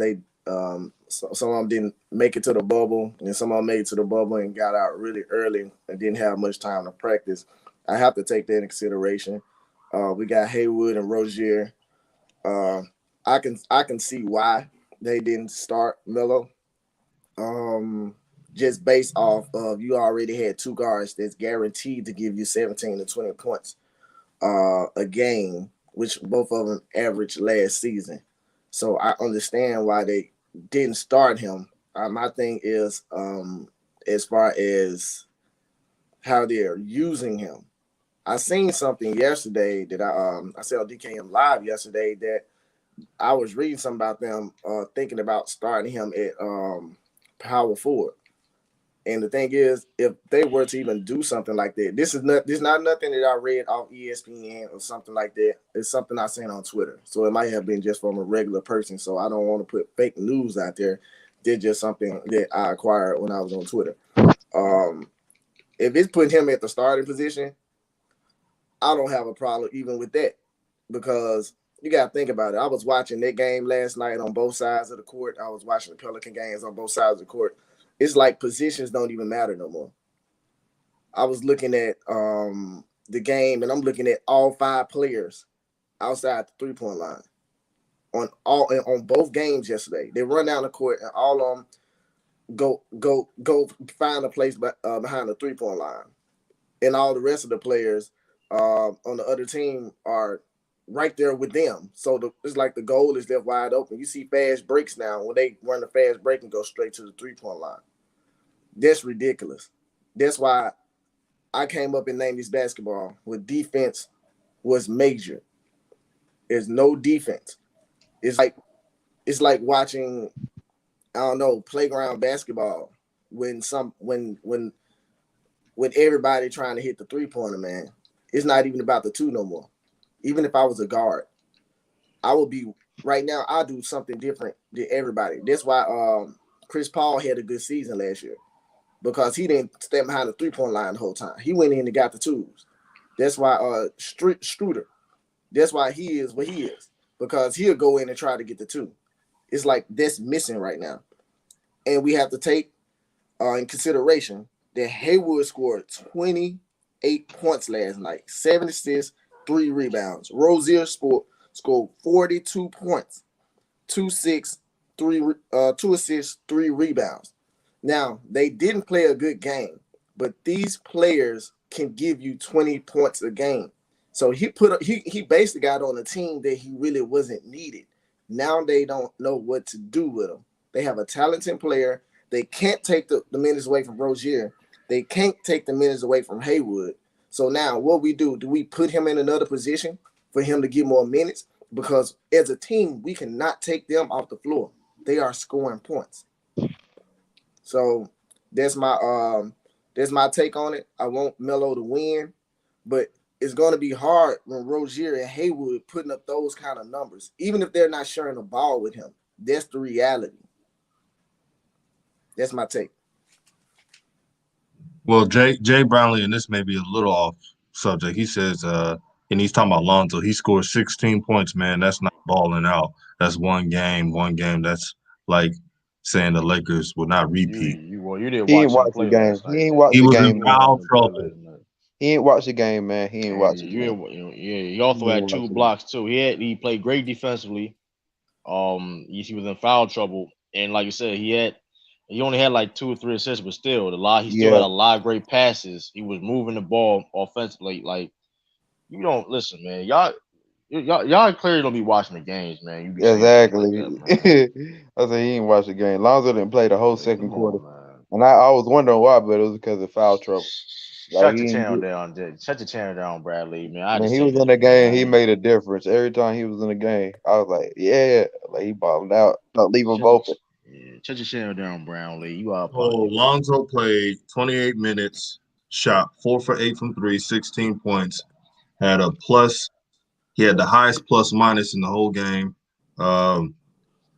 some of them didn't make it to the bubble and some of them made it to the bubble and got out really early and didn't have much time to practice. I have to take that in consideration. We got Haywood and Rozier. Uh, I can see why they didn't start Melo. Um, just based off of you already had two guards that's guaranteed to give you 17 to 20 points a game, which both of them averaged last season. So I understand why they didn't start him. My thing is as far as how they're using him. I seen something yesterday that I said on DKM Live yesterday that I was reading something about them thinking about starting him at power forward. And the thing is, if they were to even do something like that, this is not nothing that I read off ESPN or something like that. It's something I seen on Twitter. So it might have been just from a regular person. So I don't want to put fake news out there. Did just something that I acquired when I was on Twitter. Um, if it's putting him at the starting position, I don't have a problem even with that because you got to think about it. I was watching that game last night on both sides of the court. I was watching the Pelican games on both sides of the court. It's like positions don't even matter no more. I was looking at the game and I'm looking at all five players outside the 3-point line on both games yesterday. They run down the court and all of them go find a place behind the 3-point line, and all the rest of the players on the other team are right there with them. So it's like the goal is left wide open. You see fast breaks now when they run the fast break and go straight to the 3-point line. That's ridiculous. That's why I came up and named this basketball where defense was major. There's no defense. It's like watching, I don't know, playground basketball when everybody trying to hit the 3-pointer, man. It's not even about the two no more. Even if I was a guard, I would be right now. I'll do something different than everybody. That's why Chris Paul had a good season last year because he didn't stand behind the 3-point line the whole time. He went in and got the twos. That's why Struder. That's why he is what he is because he'll go in and try to get the two. It's like that's missing right now, and we have to take in consideration that Haywood scored 28 points last night, 7 assists, 3 rebounds. Rozier scored 42 points, 2 assists, 3 rebounds. Now, they didn't play a good game, but these players can give you 20 points a game. So he basically got on a team that he really wasn't needed. Now they don't know what to do with him. They have a talented player. They can't take the minutes away from Rozier. They can't take the minutes away from Haywood. So now what we do we put him in another position for him to get more minutes? Because as a team, we cannot take them off the floor. They are scoring points. So that's my take on it. I want Melo to win, but it's going to be hard when Rozier and Haywood putting up those kind of numbers, even if they're not sharing the ball with him. That's the reality. That's my take. Well, Jay Brownlee, and this may be a little off subject. He says, and he's talking about Lonzo. He scored 16 points, man. That's not balling out. That's one game. That's like saying the Lakers will not repeat. You didn't He ain't watch him watch the play game. last He night, ain't Jay. watch He the was in game, You didn't man. watch foul him play trouble. last night. He ain't watch the game, man. He ain't watch And the you game. didn't, he also He ain't had watch 2 the game. blocks too. He played great defensively. He was in foul trouble, and like you said, he only had like 2 or 3 assists, but still, he still had Yeah, a lot of great passes. He was moving the ball offensively. Like you don't listen, man. Y'all clearly don't be watching the games, man. You be saying things like exactly. that, man. I said he ain't watch the game. Lonzo didn't play the whole Like, second come quarter, on, man. and I was wondering why, but it was because of foul trouble. Like Shut he your didn't channel get. down, Jay. Shut your channel down, Bradley. Man, I When just he say was in this, the game, he man. made a difference. Every time he was in the game, I was like, yeah, like he balling out. Don't leave him Shut your, open. shut your channel down, Brownlee. You out of So pocket, man. Lonzo played 28 minutes, shot 4 for 8 from 3, 16 points, had a plus. He had the highest plus minus in the whole game. Um,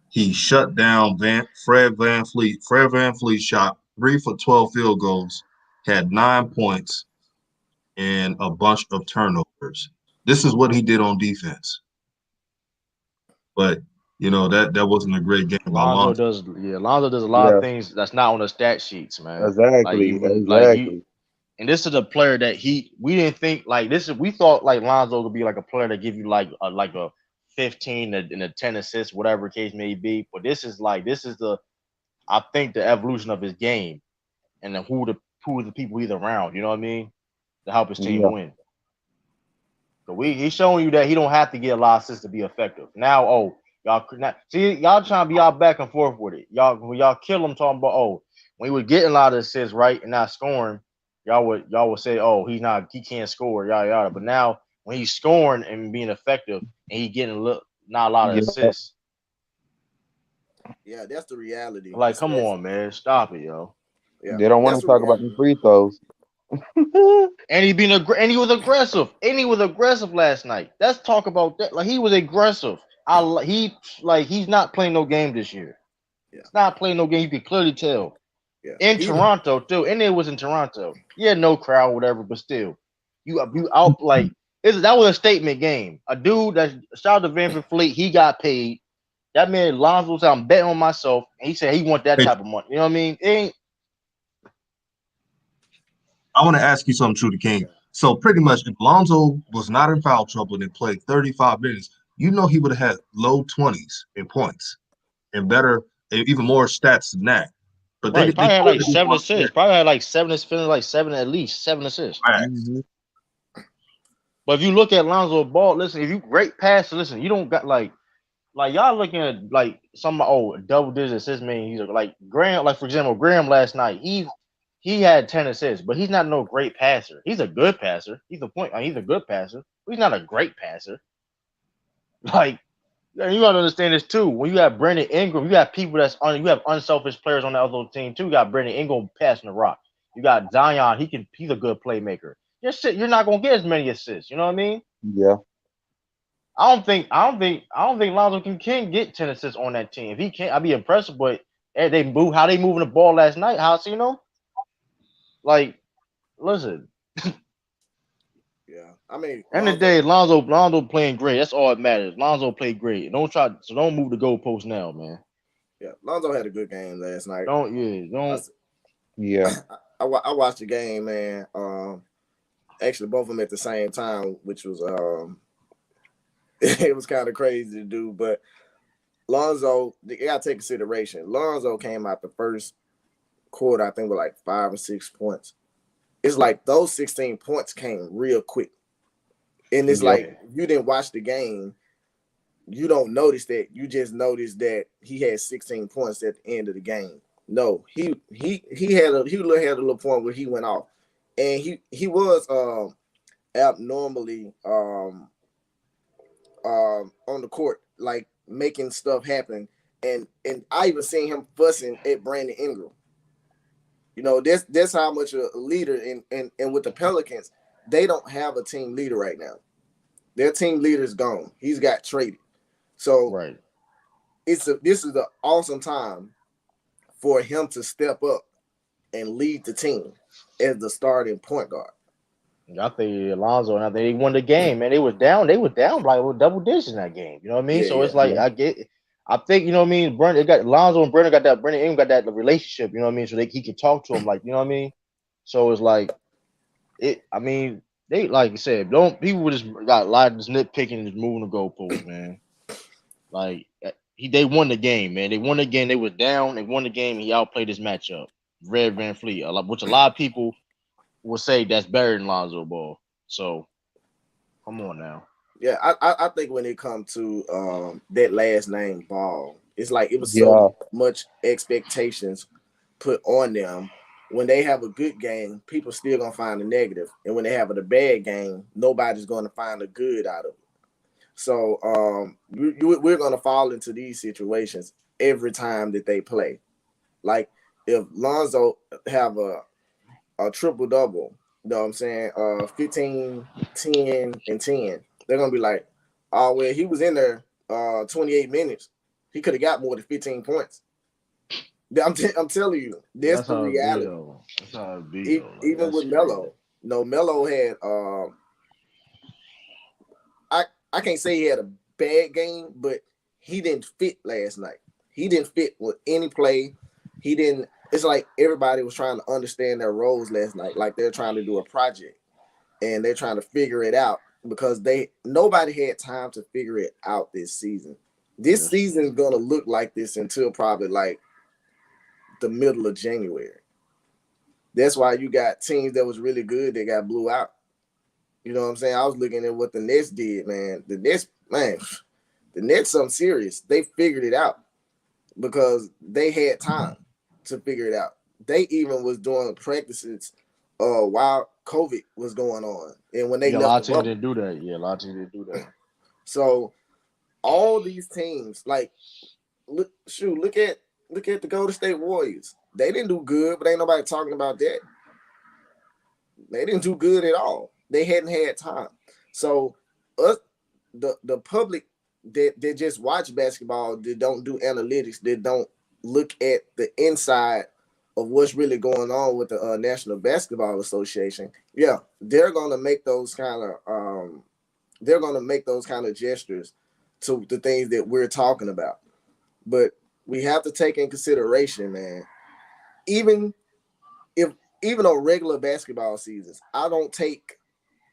he shut down Fred Van Fleet. Fred Van Fleet shot 3 for 12 field goals, had 9 points, and a bunch of turnovers. This is what he did on defense. But that wasn't a great game by Lonzo. Lonzo does a lot of Yeah, things that's not on the stat sheets, man. Like exactly, even like you exactly. and this is a player that we didn't think like this is we thought like Lonzo could be like a player that give you like a 15 and a 10 assists, whatever the case may be. But this is the I think the evolution of his game and then who the people he's around, you know what I mean? To help his team Yeah, win. So he's showing you that he don't have to get a lot of assists to be effective. Now, y'all could not see y'all trying to be all back and forth with it. Y'all kill him talking about when he was getting a lot of assists right and not scoring, y'all would say he can't score yada yada. But now when he's scoring and being effective and he getting not a lot of yeah. assists, Yeah, that's the reality. like come Especially, on man, stop it yo. yeah, They don't want that's to the talk about the reality. free throws. And and he was aggressive. And he was aggressive last night. Let's talk about that. Like he was aggressive. He's not playing no game this year. Yeah. It's not playing no game. You can clearly tell. Yeah. In Even Toronto, too. And it was in Toronto. Yeah, no crowd, whatever, but still. You out like that was a statement game. A dude that shout out to Van Fleet, he got paid. That man Lonzo said, I'm betting on myself. And he said he want that Hey, type of money. You know what I mean? It ain't I want to ask you something, True the King. So pretty much, if Lonzo was not in foul trouble and played 35 minutes, you know he would have had low 20s in points and better, and even more stats than that. But right. He they probably had called like it seven assists. Probably had like seven assists, feeling like seven at least, seven assists. Mhm. But if you look at Lonzo Ball, listen, if you great passer, listen, you don't got like y'all looking at like some double digit assists man. He's like Graham, like for example, Graham last night, he had 10 assists, but he's not no great passer. He's a good passer. He's a point, he's a good passer. But he's not a great passer. Like yeah, you gotta understand this too. When you have Brandon Ingram, you have people you have unselfish players on the other team too. You got Brandon Ingram passing the rock. You got Zion, he's a good playmaker. You're not gonna get as many assists. You know what I mean? Yeah. I don't think Lonzo can get 10 assists on that team. If he can't, I'd be impressed. But they move how they moving the ball last night. How you know? Like, listen, yeah. I mean, end of the day, Lonzo playing great. That's all that matters. Lonzo played great. Don't move the goalpost now, man. Yeah, Lonzo had a good game last night. Don't. Yeah. I watched the game, man. Actually, both of them at the same time, which was it was kind of crazy to do. But Lonzo, you gotta take consideration. Lonzo came out the first quarter, I think, with like 5 or 6 points. It's like those 16 points came real quick, and it's Yep. like you didn't watch the game. You don't notice that. You just notice that he had 16 points at the end of the game. No, he had a little point where he went off, and he was abnormally on the court, like making stuff happen, and I even seen him fussing at Brandon Ingram. You know, that's how much a leader and with the Pelicans, they don't have a team leader right now. Their team leader's gone. He's got traded. So Right. this is an awesome time for him to step up and lead the team as the starting point guard. I think Alonzo and I think they won the game, man. They were down. They were down by double digits in that game. You know what I mean? Yeah, So yeah, it's like Yeah. I think you know what I mean. Brandon got Alonzo and Brandon got that. Brandon Ingram got that relationship. You know what I mean? So he could talk to him like you know what I mean. So it's like it. I mean, they like you said, don't people just got a lot of just nitpicking and just moving the goalposts, man. Like they won the game, man. They won the game. They were down. They won the game. And he outplayed his matchup, Red Van Fleet, which a lot of people will say that's better than Lonzo Ball. So come on now. yeah. I think when it comes to that last name Ball, it's like it was Yeah. so much expectations put on them. When they have a good game, people still gonna find a negative, and when they have a bad game, nobody's gonna find a good out of it. So we're gonna fall into these situations every time that they play. Like if Lonzo have a triple double, you know what I'm saying? 15, 10, and 10. They're gonna be like, oh well, he was in there 28 minutes. He could have got more than 15 points. I'm telling you, that's That's the how it be reality. though. That's how it be though. Like Even that's with crazy. Melo, no, Melo had I I can't say he had a bad game, but he didn't fit last night. He didn't fit with any play. He didn't. It's like everybody was trying to understand their roles last night, like they're trying to do a project and they're trying to figure it out because nobody had time to figure it out this season. This Yes. season is gonna look like this until probably like the middle of January. That's why you got teams that was really good that got blew out. You know what I'm saying? I was looking at what the Nets did, man. The Nets something serious. They figured it out because they had time to figure it out. They even was doing practices while COVID was going on. And when they Yeah, a left lot the of teams bubble. didn't do that. Yeah, a lot of teams didn't do that. So all these teams, like look at the Golden State Warriors. They didn't do good, but ain't nobody talking about that. They didn't do good at all. They hadn't had time. So us the public that just watch basketball, that don't do analytics, that don't look at the inside of what's really going on with the National Basketball Association, yeah, they're gonna make those kind of gestures to the things that we're talking about. But we have to take in consideration, man. Even if even on regular basketball seasons, I don't take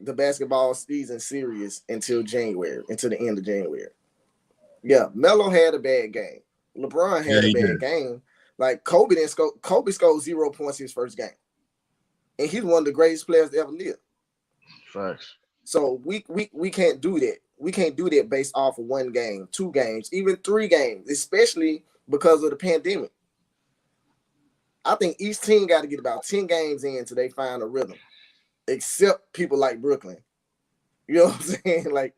the basketball season serious until January, until the end of January. Yeah, Melo had a bad game. LeBron Yeah, had a he did. bad game. Like Kobe didn't score. Kobe scored 0 points his first game, and he's one of the greatest players to ever live. Facts. So we can't do that. We can't do that based off of one game, 2 games, even 3 games, especially because of the pandemic. I think each team got to get about 10 games in until they find a rhythm, except people like Brooklyn. You know what I'm saying? Like,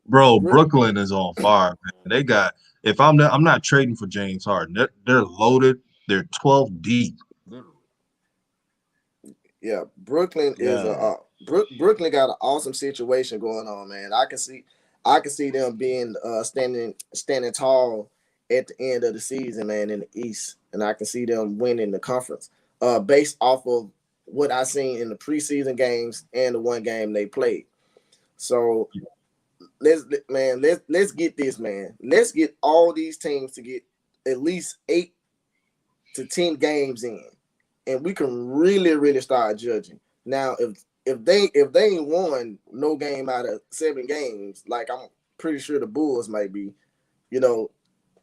Bro, Brooklyn is on fire, man. They got if I'm not trading for James Harden. They're loaded. They're 12 deep. yeah, Brooklyn is a Yeah. Brooklyn got an awesome situation going on, man. I can see them being standing tall at the end of the season, man, in the East, and I can see them winning the conference. Based off of what I seen in the preseason games and the one game they played. So let's get this, man. Let's get all these teams to get at least 8 to 10 games in, and we can really start judging. Now, if they ain't won no game out of 7 games, like I'm pretty sure the Bulls might be, you know,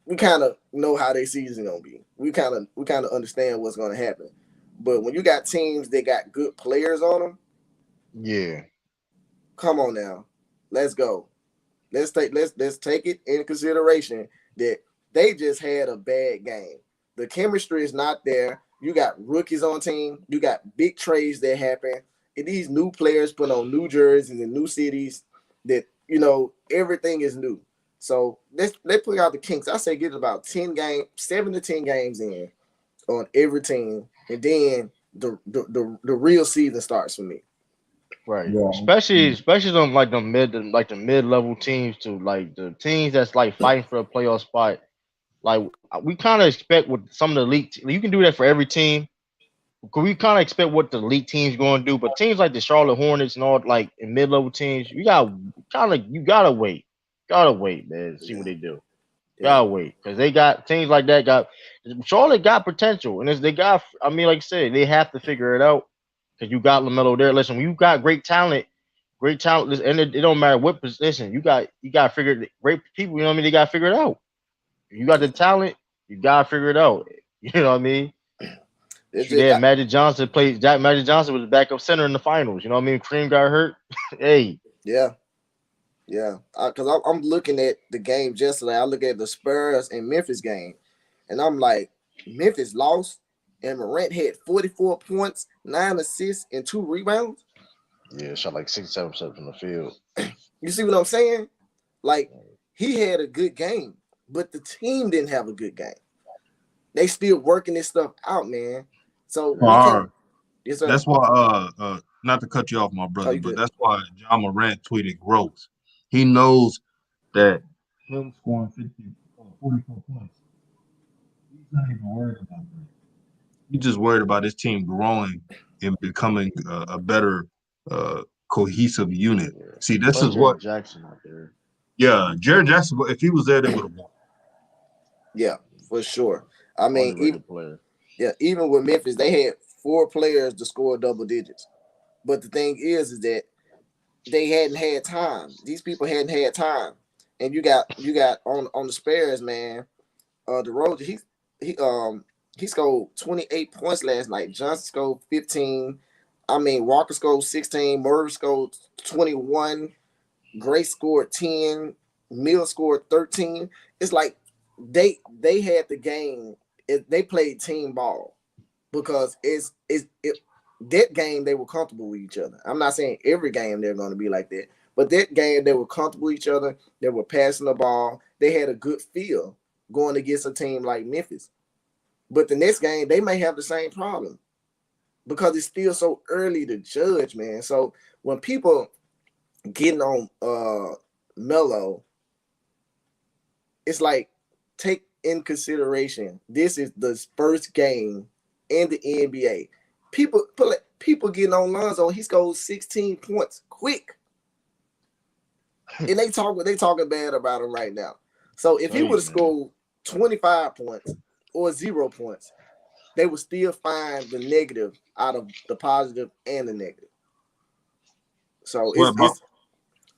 we kind of know how their season gonna be. We kind of understand what's gonna happen. But when you got teams that got good players on them, Yeah. come on now, let's go. Let's take it in consideration that they just had a bad game. The chemistry is not there. You got rookies on team. You got big trades that happen. And these new players put on new jerseys in new cities that everything is new. So let's put out the kinks. I say get about 10 games, 7 to 10 games in on every team, and then the real season starts for me. Right. Yeah. Especially on the mid level teams too. Like the teams that's like fighting for a playoff spot. Like we kind of expect what some of the elite. You can do that for every team. We kind of expect what the elite teams going to do, but teams like the Charlotte Hornets and all like in mid level teams, you gotta wait, man. See what Yeah, they do. yeah, Gotta wait because they got teams like that. Got Charlotte got potential, and they got. I mean, like I said, they have to figure it out because you got Lamelo there. Listen, when you got great talent, and it don't matter what position you got to figure great people. You know what I mean? They got to figure it out. If you got the yeah. talent, you got to figure it out. You know what I mean? It's Shoot, just, they had Magic Johnson played. Jack Magic Johnson was the backup center in the finals. You know what I mean? Cream got hurt. Hey, yeah. Yeah, because I'm looking at the game yesterday. I look at the Spurs and Memphis game, and I'm like, Memphis lost, and Morant had 44 points, 9 assists, and 2 rebounds. yeah, shot like 6, 7 from the field. You see what I'm saying? Like, he had a good game, but the team didn't have a good game. They still working this stuff out, man. So For we can't. our, Yes, sir. that's why not to cut you off, my Oh, brother, you but good? that's why John Morant tweeted growth. He knows that him scoring 44 points, he's not even worried about that. He's just worried about his team growing and becoming a better uh, cohesive unit. Yeah, See, this plus is what, Jared Jackson out there, yeah, Jared Jackson, if he was there, they would have won. Yeah, for sure. I mean, even underrated player. yeah, even with Memphis, they had 4 players to score double digits. But the thing is that they hadn't had time. These people hadn't had time. And you got on the spares, man. The road he he scored 28 points last night. Johnson scored 15. I mean, Walker scored 16. Murray scored 21. Gray scored 10. Mill scored 13. It's like they had the game. They played team ball because that game they were comfortable with each other. I'm not saying every game they're going to be like that, but that game they were comfortable with each other. They were passing the ball. They had a good feel going against a team like Memphis. But the next game they may have the same problem because it's still so early to judge, man. So when people getting on Melo, it's like take in consideration, this is the first game in the NBA. People getting on Lonzo. He scored 16 points quick, and they talking bad about him right now. So if he would have Crazy, man. scored 25 points or 0 points, they would still find the negative out of the positive and the negative. So Sweatbox. it's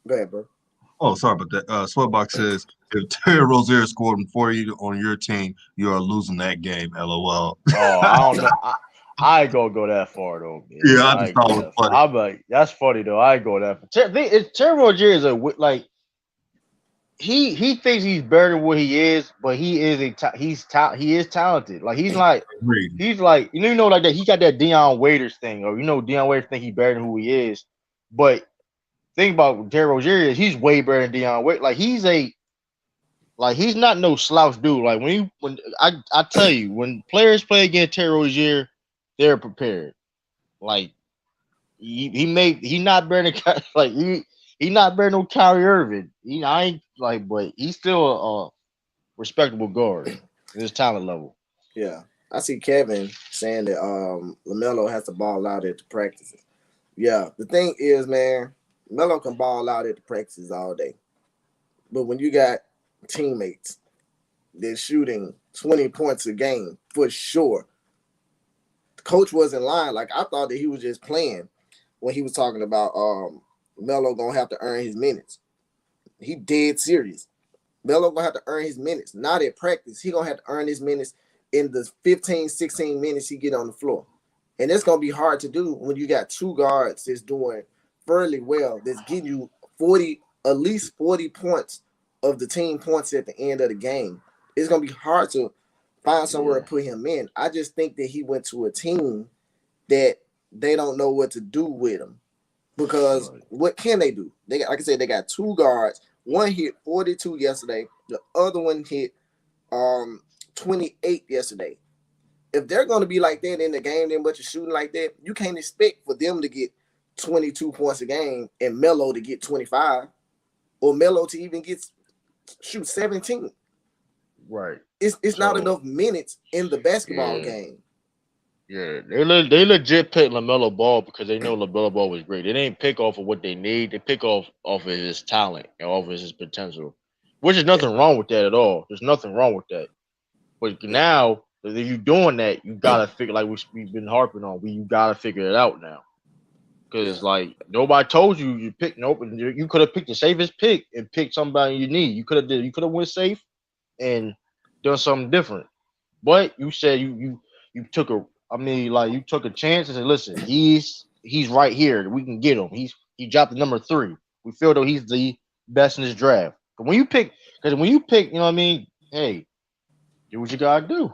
go ahead, bro. Oh, sorry about that. Sweatbox says if Terry Rozier scored 40 on your team, you are losing that game. LOL. Oh, I don't know. I ain't gonna go that far though, man. Yeah, I I just ain't thought go it was that far. funny. I'm like, that's funny though. I ain't go that far. Terry Rozier is like he thinks he's better than what he is, but he is he is talented. Like Agreed. he's like you know like that. He got that Deion Waiters thing, or Deion Waiters think he's better than who he is. But thing about Terry Rozier is he's way better than Deion Waiters. Like he's not no slouch dude. Like when I tell you when players play against Terry Rozier, they're prepared. Like he not better than like he not better than Kyrie Irving. I ain't like, but he's still a respectable guard in his talent level. Yeah, I see Kevin saying that LaMelo has to ball out at the practices. Yeah, the thing is, man, Melo can ball out at the practices all day, but when you got teammates that's shooting 20 points a game for sure, the coach wasn't lying. Like I thought that he was just playing when he was talking about Melo gonna have to earn his minutes. He dead serious. Melo gonna have to earn his minutes, not at practice. He gonna have to earn his minutes in the 15, 16 minutes he get on the floor. And it's gonna be hard to do when you got two guards that's doing fairly well, that's getting you 40, at least 40 points of the team points at the end of the game. It's gonna be hard to find somewhere Yeah, to put him in. I just think that he went to a team that they don't know what to do with him. Because right. what can they do? They got, like I said, they got two guards. One hit 42 yesterday. The other one hit 28 yesterday. If they're going to be like that in the game, then but you're shooting like that, you can't expect for them to get 22 points a game and Melo to get 25, or Melo to even shoot 17. Right. It's not So enough minutes in the basketball yeah, game. yeah, they legit pick Lamelo Ball because they know Lamelo Ball was great. They didn't pick off of what they need. They pick off of his talent and off of his potential, which is Yeah, nothing wrong with that at all. There's nothing wrong with that. But yeah, now, if you're doing that, you gotta figure like we've been harping on. You gotta figure it out now, yeah, because like nobody told you you picked nope. You could have picked the safest pick and picked somebody you need. You could have went safe and done something different. But you said you took a. I mean, like you took a chance and said, listen, he's right here. We can get him. He dropped the number 3. We feel that he's the best in this draft. But when you pick, you know what I mean. Hey, do what you gotta do.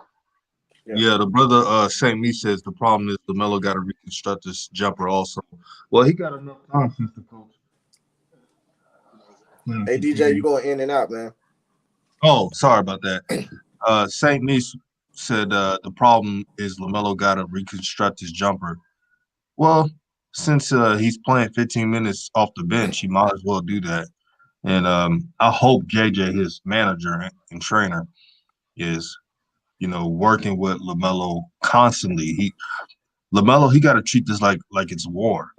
yeah. Yeah, the brother Saint Me says the problem is LaMelo got to reconstruct this jumper also. Well, he got enough time since the coach playing Hey 15 DJ, you games. going in and out, man. Oh, sorry about that. Saint Me said the problem is LaMelo got to reconstruct his jumper. Well, since he's playing 15 minutes off the bench, he might as well do that. And I hope JJ, his manager and trainer, is working with LaMelo constantly. He got to treat this like it's war.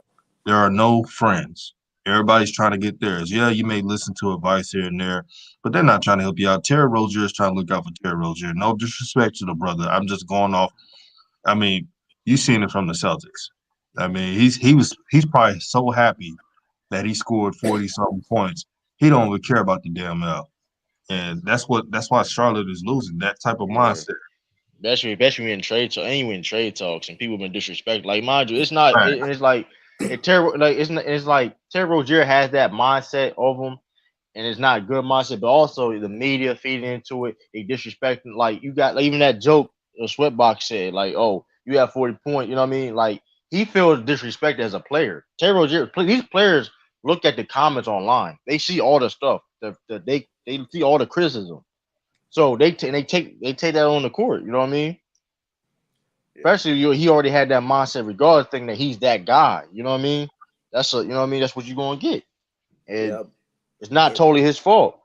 There are no friends. Everybody's trying to get theirs. Yeah, you may listen to advice here and there, but they're not trying to help you out. Terry Rozier is trying to look out for Terry Rozier. No disrespect to the brother. I'm just going off. I mean, you seen it from the Celtics. I mean, he's probably so happy that he scored 40 something points. He don't even care about the damn L. And that's why Charlotte is losing. That type of Yeah. mindset. Especially in trade talk, anyway in trade talks, and people been disrespected. Like mind you, it's not. Right. It's like it's like Terry Rozier has that mindset of him, and it's not a good mindset. But also the media feeding into it. They disrespecting. Like you got like, even that joke Sweatbox said, like, "Oh, you have 40 points." You know what I mean? Like he feels disrespected as a player. Terry Rozier, these players look at the comments online. They see all the stuff. They see all the criticism. So they take that on the court. You know what I mean? Yeah, Especially he already had that mindset regardless thing that he's that guy. You know what I mean? You know what I mean? That's what you're gonna get. And yeah. it's not And totally his fault.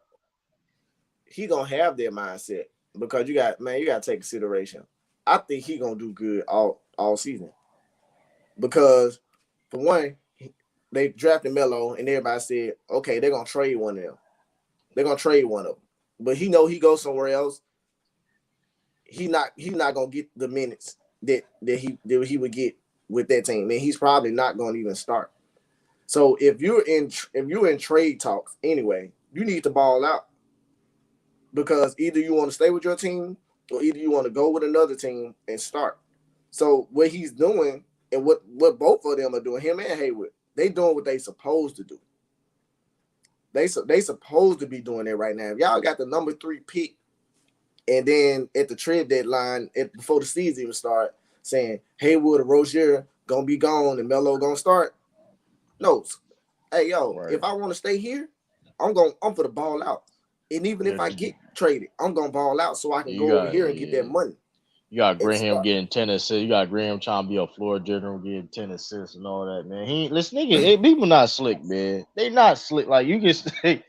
he gonna have their mindset, because you got to take consideration. I think he gonna do good all season because for one, they drafted Melo and everybody said, okay, they're gonna trade one of them. They're gonna trade one of them, but he goes somewhere else. He not gonna get the minutes that he would get with that team, and he's probably not gonna even start. So if you're in trade talks anyway, you need to ball out because either you want to stay with your team or either you want to go with another team and start. So what he's doing and what both of them are doing, him and Hayward, they doing what they supposed to do. They supposed to be doing it right now. If y'all got the number 3 pick, and then at the trade deadline, before the season even start, saying Haywood or Rozier gonna be gone and Melo gonna start. No, hey yo, Right. if I want to stay here, I'm for the ball out. And even if I Yes. get traded, I'm gonna ball out so I can You go over got here and get that money You got and Graham start. getting 10 assists. You got Graham trying to be a floor general, getting 10 assists and all that, man. This nigga, people not slick, man. They not slick. Like you can say,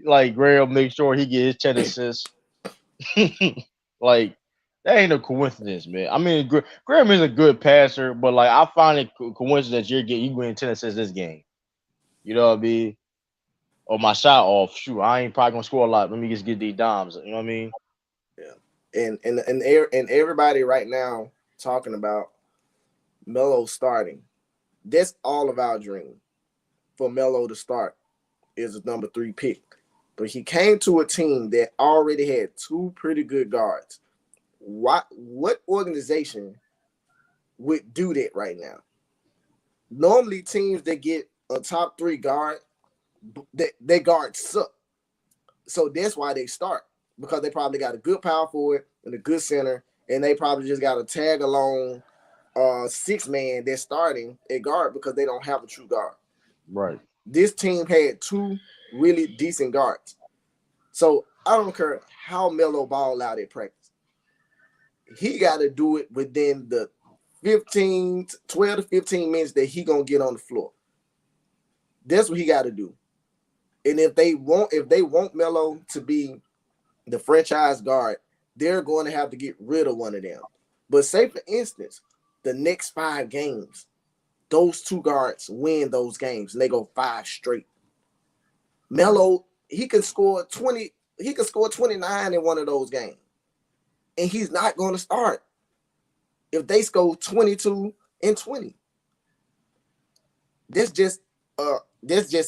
like Graham make sure he get his 10 assists. Like that ain't a coincidence, man. I mean, Graham is a good passer, but like I find it coincidence you getting 10 assists this game. You know what I mean? Or my shot off. Shoot, I ain't probably gonna score a lot. Let me just get these dimes. You know what I mean? Yeah, and everybody right now talking about Melo starting. That's all of our dream for Melo to start is a number 3 pick. But he came to a team that already had 2 pretty good guards. What organization would do that right now? Normally, teams that get a top 3 guard, they guards suck. So that's why they start because they probably got a good power forward and a good center, and they probably just got a tag along 6-man that's starting at guard because they don't have a true guard. Right. This team had 2 really decent guards. So I don't care how Melo ball out at practice. He got to do it within the 12 to 15 minutes that he gonna get on the floor. That's what he got to do. And if they want Melo to be the franchise guard, they're going to have to get rid of one of them. But say for instance, the next 5 games, those 2 guards win those games and they go 5 straight. Melo, he can score 20, he can score 29 in one of those games. And he's not going to start if they score 22 and 20. This just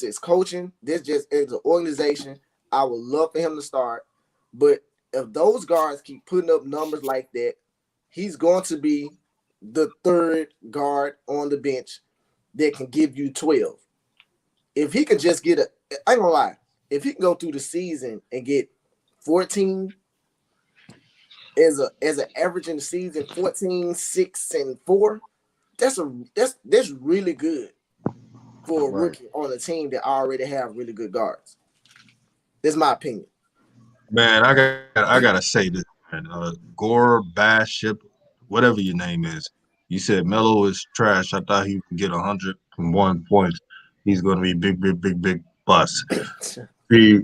his coaching. This just is an organization. I would love for him to start. But if those guards keep putting up numbers like that, he's going to be the 3rd guard on the bench that can give you 12. If he can just get I ain't gonna lie, if he can go through the season and get 14 as an average in the season, 14, 6, and 4, that's really good for a Right. rookie on a team that already have really good guards. That's my opinion. Man, I gotta say this, man. Gore Baship, whatever your name is, you said Melo is trash. I thought he would get 101 points. He's gonna be big bust. See,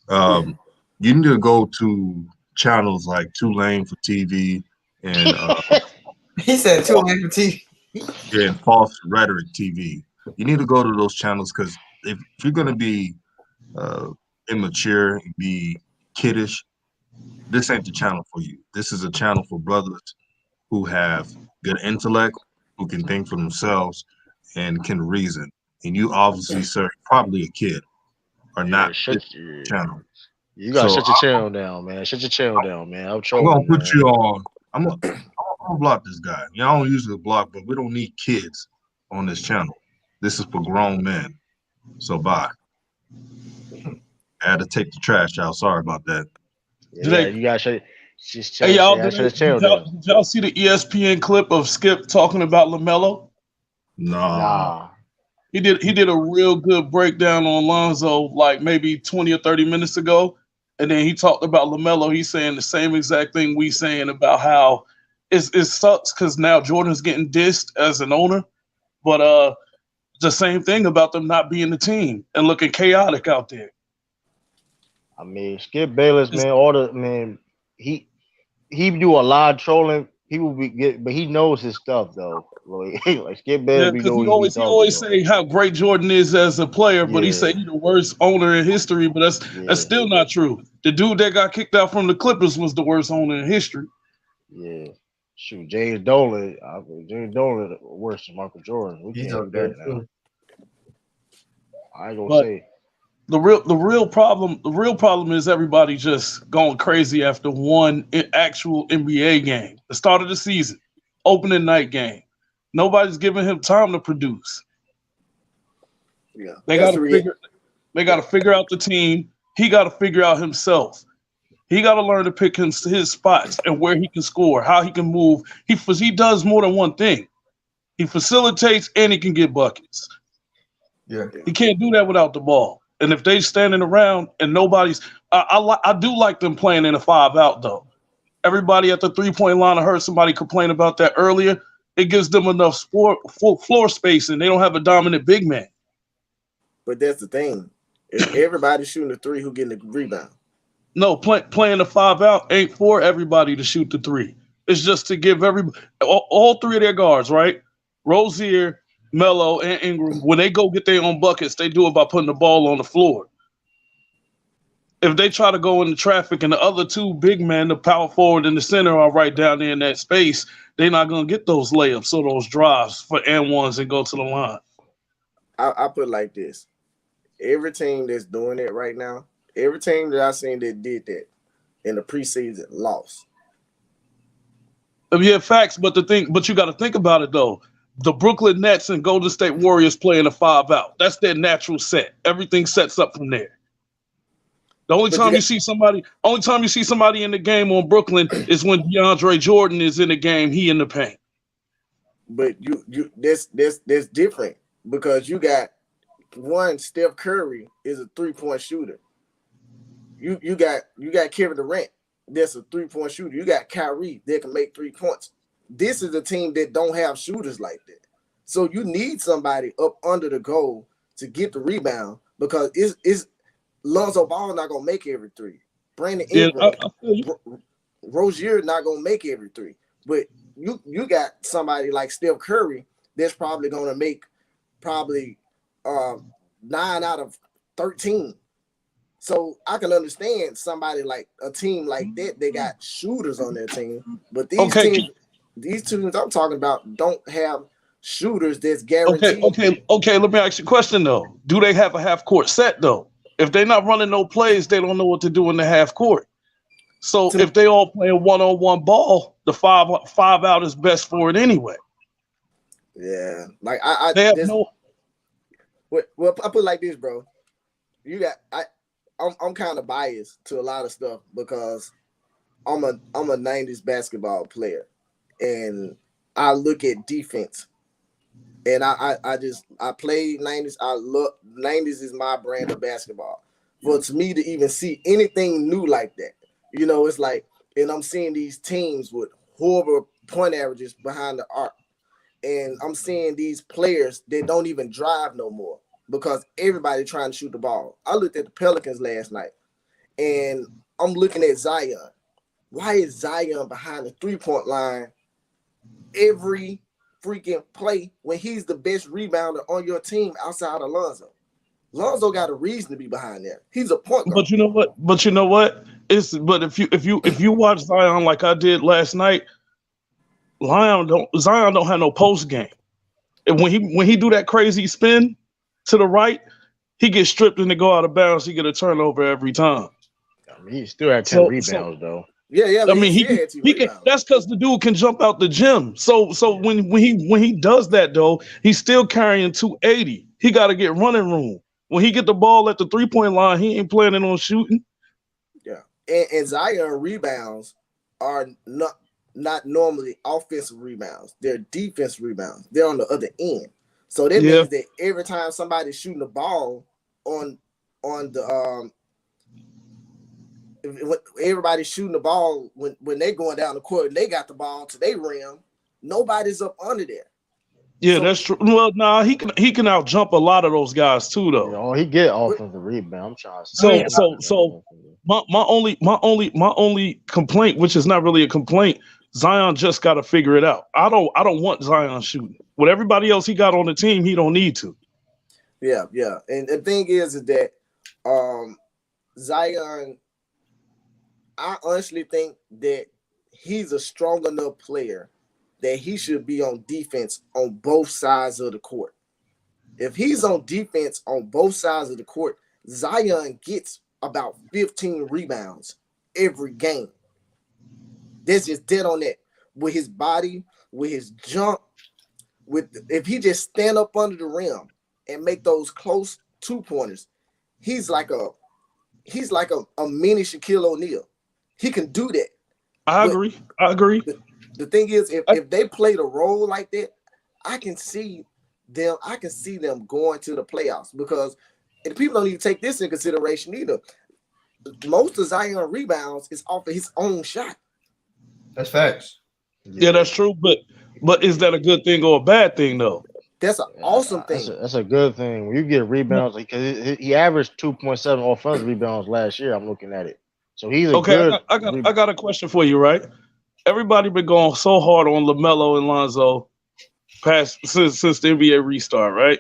um, you need to go to channels like Tulane for TV and He said too late for and False Rhetoric TV. You need to go to those channels because if you're gonna be uh, immature and be kiddish, this ain't the channel for you. This is a channel for brothers who have good intellect, who can think for themselves, and can reason. And you obviously, sir, probably a kid, are Yeah, not shut this yeah. channel. You gotta So shut your channel down, man. Shut your channel down, man. I'm I'm gonna trolling, put man. you on. I'm gonna block this guy. Yeah, I don't usually block, but we don't need kids on this channel. This is for grown men. So bye. I had to take the trash out. Sorry about that. Yeah, Did they? you gotta shut Hey y'all, shut his did channel down. y'all see the ESPN clip of Skip talking about LaMelo? Nah. Nah. He did a real good breakdown on Lonzo like maybe 20 or 30 minutes ago. And then he talked about LaMelo. He's saying the same exact thing we saying about how it sucks because now Jordan's getting dissed as an owner. But the same thing about them not being the team and looking chaotic out there. I mean, Skip Bayless, It's, man, all the man, he he do a lot of trolling. People be get, but he knows his stuff though. Like Skip Yeah, Bayless be because know he what he be talking always though. say how great Jordan is as a player, but he say Yeah, he the worst owner in history. But that's yeah, still not true. The dude that got kicked out from the Clippers was the worst owner in history. yeah. Shoot, James Dolan worse than Michael Jordan. We He's can't up do there that now. too. I ain't gonna But say. the real problem is everybody just going crazy after one actual NBA game, the start of the season, opening night game. Nobody's giving him time to produce. Yeah, They that's got the to re- figure. They got to figure out the team. He got to figure out himself. He got to learn to pick his spots and where he can score, how he can move. He does more than one thing. He facilitates and he can get buckets. Yeah. He can't do that without the ball. And if they standing around and nobody's, I do like them playing in a 5-out though. Everybody at the 3-point line. I heard somebody complain about that earlier. It gives them enough floor space, and they don't have a dominant big man. But that's the thing. If everybody's shooting the three, who getting the rebound? No, playing the 5-out ain't for everybody to shoot the three. It's just to give all three of their guards, right? Rozier, Melo, and Ingram, when they go get their own buckets, they do it by putting the ball on the floor. If they try to go into traffic and the other two big men, the power forward and the center, are right down there in that space, they're not going to get those layups or those drives for and ones and go to the line. I put it like this. Every team that's doing it right now, every team that I've seen that did that in the preseason lost. Yeah, facts. But you got to think about it though. The Brooklyn Nets and Golden State Warriors playing a 5-out. That's their natural set. Everything sets up from there. The only But you time you got see somebody in the game on Brooklyn is when DeAndre Jordan is in the game. He in the paint. but you that's different because you got one Steph Curry is a 3-point shooter. You got Kevin Durant that's a 3-point shooter. You got Kyrie that can make 3 points. This is a team that don't have shooters like that. So you need somebody up under the goal to get the rebound because it's Lonzo Ball not gonna make every three. Brandon Yeah, Ingram, I feel you. Rozier not gonna make every three. But you got somebody like Steph Curry that's probably gonna make probably 9 out of 13. So I can understand somebody like a team like that. They got shooters on their team, but Okay, these teams I'm talking about don't have shooters that's okay, guaranteed. okay, okay. Let me ask you a question though. Do they have a half court set though? If they're not running no plays, they don't know what to do in the half court. So To if they all playing one-on-one ball, the 5-out is best for it anyway. yeah, like I They have this no. well I put it like this, bro. You got I'm kind of biased to a lot of stuff because I'm a 90s basketball player and I look at defense and I played 90s. I look 90s is my brand of basketball. For to me to even see anything new like that, it's like, and I'm seeing these teams with horrible point averages behind the arc, and I'm seeing these players that don't even drive no more because everybody trying to shoot the ball. I looked at the Pelicans last night, and I'm looking at Zion. Why is Zion behind the 3-point line every freaking play when he's the best rebounder on your team outside of Lonzo? Lonzo got a reason to be behind there. He's a point guard. But you know what? But if you watch Zion like I did last night, Zion don't have no post game. And when he do that crazy spin to the right, he gets stripped and they go out of bounds. He get a turnover every time. I mean, he still had 10 So rebounds though. Yeah, I but he mean, still had 2 he can. rebounds. That's because the dude can jump out the gym. So Yeah. when he does that though, he's still carrying 280. He got to get running room. When he get the ball at the 3-point line, he ain't planning on shooting. Yeah, and Zion rebounds are not normally offensive rebounds. They're defensive rebounds. They're on the other end. So that Yeah, means that every time somebody's shooting the ball on the everybody's shooting the ball when they going down the court and they got the ball to their rim, nobody's up under there. yeah, So that's true. Well, nah, he can out jump a lot of those guys too, though. He get but offensive rebound. I'm trying to see. So He so get so offensive. my only complaint, which is not really a complaint, Zion just got to figure it out. I don't want Zion shooting. With everybody else he got on the team, he don't need to. Yeah, yeah. And the thing is that Zion, I honestly think that he's a strong enough player that he should be on defense on both sides of the court. If he's on defense on both sides of the court, Zion gets about 15 rebounds every game. That's just dead on that. With his body, with his jump, if he just stand up under the rim and make those close 2-pointers, he's like a mini Shaquille O'Neal. He can do that. I But agree. the thing is, if they played a role like that, I can see them going to the playoffs, because and people don't need to take this in consideration either. Most of Zion rebounds is off of his own shot. That's facts. Yeah, that's true. But is that a good thing or a bad thing though? That's an awesome thing. That's a good thing. When you get rebounds, because he averaged 2.7 offensive rebounds last year. I'm looking at it, so he's a Okay, good. I got a question for you, right? Everybody been going so hard on LaMelo and Lonzo since the NBA restart, right?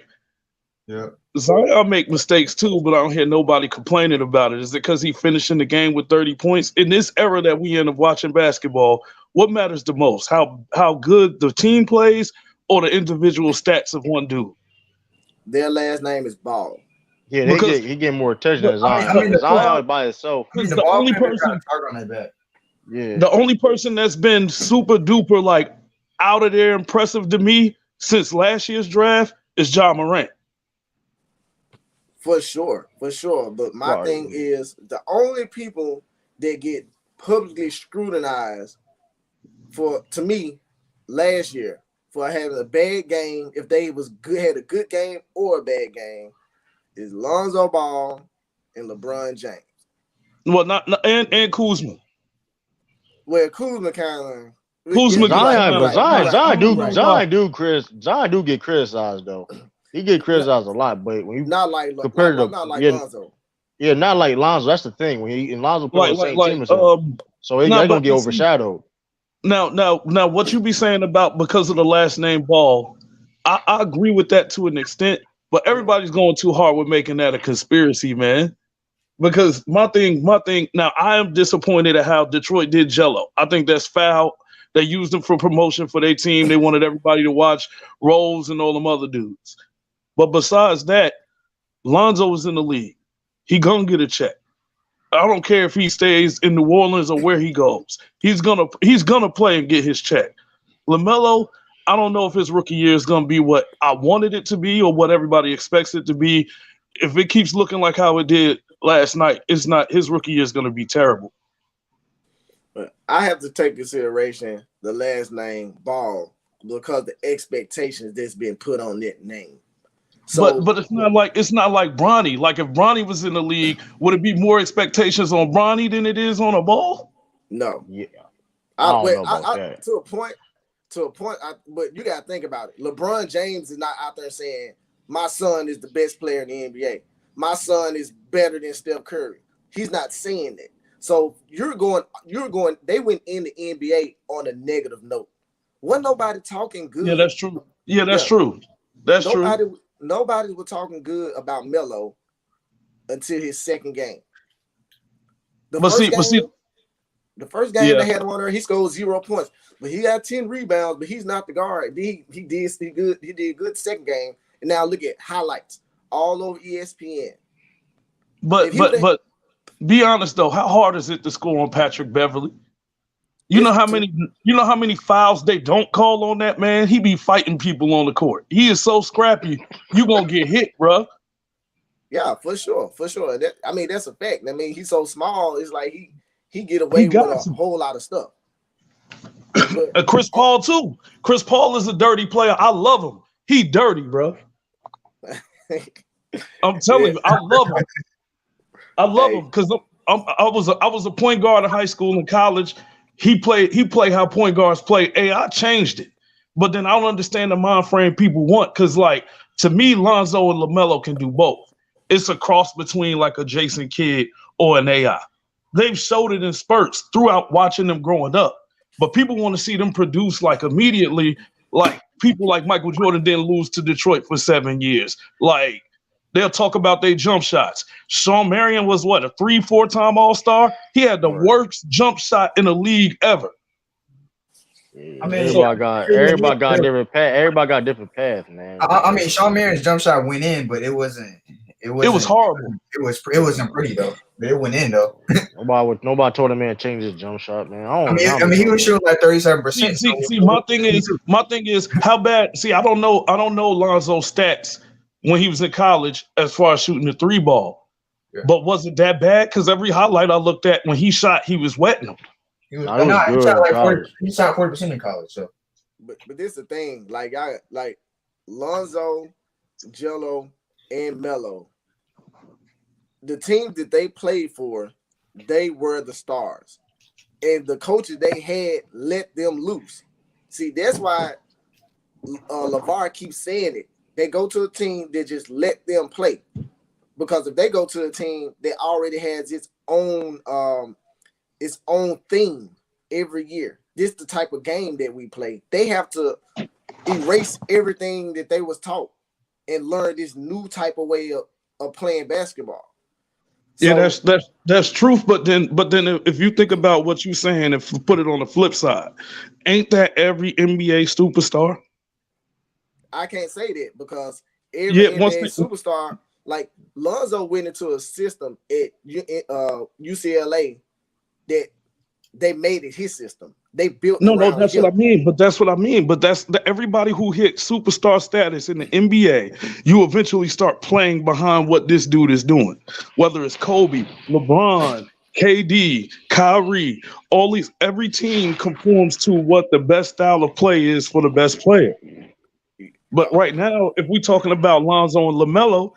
Yeah. Zion make mistakes too, but I don't hear nobody complaining about it. Is it because he finishing the game with 30 points? In this era that we in of watching basketball, what matters the most? How good the team plays or the individual stats of one dude? Their last name is Ball. Yeah, Because he get more attention than Zion. I mean, the Zion ball- by itself. I mean, the the ball only carrier got a person target on their back. Yeah, the only person that's been super duper like out of there impressive to me since last year's draft is Ja Morant. For sure. But my Right. thing is, the only people that get publicly scrutinized to me last year for having a bad game, if they had a good game or a bad game, is Lonzo Ball and LeBron James. Well, not and Kuzma. Where Kuzma kind of Kuzma gets Zion do get criticized though. He get criticized a lot, but when you not like compared to Lonzo. yeah, not like Lonzo. That's the thing. When he and Lonzo put on the same team as him, so nah, they're but gonna get overshadowed. Now, what you be saying about because of the last name Ball, I agree with that to an extent, but everybody's going too hard with making that a conspiracy, man. Because my thing, now I am disappointed at how Detroit did Jello. I think that's foul. They used him for promotion for their team. They wanted everybody to watch Rose and all them other dudes. But besides that, Lonzo is in the league. He gonna get a check. I don't care if he stays in New Orleans or where he goes. He's gonna play and get his check. LaMelo, I don't know if his rookie year is gonna be what I wanted it to be or what everybody expects it to be. If it keeps looking like how it did last night, it's not. His rookie year is gonna be terrible. But I have to take consideration the last name Ball because the expectations that's been put on that name. So, but it's not like Bronny. Like if Bronny was in the league, would it be more expectations on Bronny than it is on a Ball? no. Yeah, I don't know about that. To a point. But you got to think about it. LeBron James is not out there saying my son is the best player in the NBA. My son is better than Steph Curry. He's not saying that. So you're going. They went in the NBA on a negative note. Wasn't nobody talking good. Yeah, that's true. Yeah, that's true. That's true. Nobody was talking good about Melo until his second game. The first game they had him on there, he scored 0 points, but he got 10 rebounds. But he's not the guard. He did good second game, and now look at highlights all over ESPN. But be honest though, how hard is it to score on Patrick Beverly? You know how many fouls they don't call on that man? He be fighting people on the court. He is so scrappy. You gonna get hit, bro. Yeah, for sure. That's a fact. I mean, he's so small. It's like he get away with a whole lot of stuff. But, Chris Paul too. Chris Paul is a dirty player. I love him. He dirty, bro. I'm telling you, I love him. I love him because I was a point guard in high school and college. He played how point guards play. Hey, I changed it. But then I don't understand the mind frame people want because, like, to me, Lonzo and LaMelo can do both. It's a cross between like a Jason Kidd or an AI. they've showed it in spurts throughout watching them growing up. But people want to see them produce like immediately. Like people like Michael Jordan didn't lose to Detroit for 7 years. Like they'll talk about their jump shots. Sean Marion was what, a 3-4 time All-Star? He had the Right. worst jump shot in the league ever. Yeah, I mean, everybody got different path. Everybody got different paths, man. I mean, Sean Marion's jump shot went in, but it wasn't. It was horrible. It wasn't pretty though. But it went in though. Nobody told him man to change his jump shot, man. I mean, he was shooting like 37%. See, my thing is how bad. See, I don't know Lonzo's stats when he was in college as far as shooting the 3-ball. Yeah. But was it that bad? Because every highlight I looked at when he shot, he was wetting them. He was, Nah, it was he good shot in like college. 40%. He shot 40% in college. So, But this is the thing, like Lonzo, Jello, and Melo. The team that they played for, they were the stars, and the coaches they had let them loose. See, that's why LeVar keeps saying it. They go to a team that just let them play, because if they go to a team that already has its own theme every year, this is the type of game that we play. They have to erase everything that they was taught and learn this new type of way of playing basketball. Yeah, So, that's truth. But then if you think about what you're saying, if you put it on the flip side, ain't that every NBA superstar? I can't say that because every Yeah, NBA superstar, like Lonzo went into a system at UCLA that they made it his system. They built No, around that's him. what I mean. But that's what I mean. But everybody who hit superstar status in the NBA, you eventually start playing behind what this dude is doing. Whether it's Kobe, LeBron, KD, Kyrie, every team conforms to what the best style of play is for the best player. But right now, if we're talking about Lonzo and LaMelo,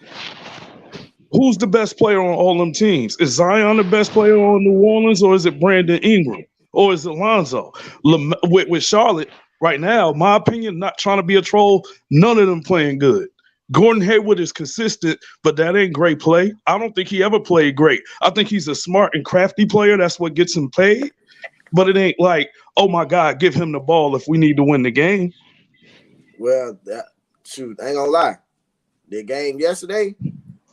who's the best player on all them teams? Is Zion the best player on New Orleans, or is it Brandon Ingram, or is it Lonzo? With Charlotte right now, my opinion, not trying to be a troll, none of them playing good. Gordon Hayward is consistent, but that ain't great play. I don't think he ever played great. I think he's a smart and crafty player. That's what gets him paid. But it ain't like, oh my God, give him the ball if we need to win the game. Well, shoot, I ain't gonna lie. The game yesterday,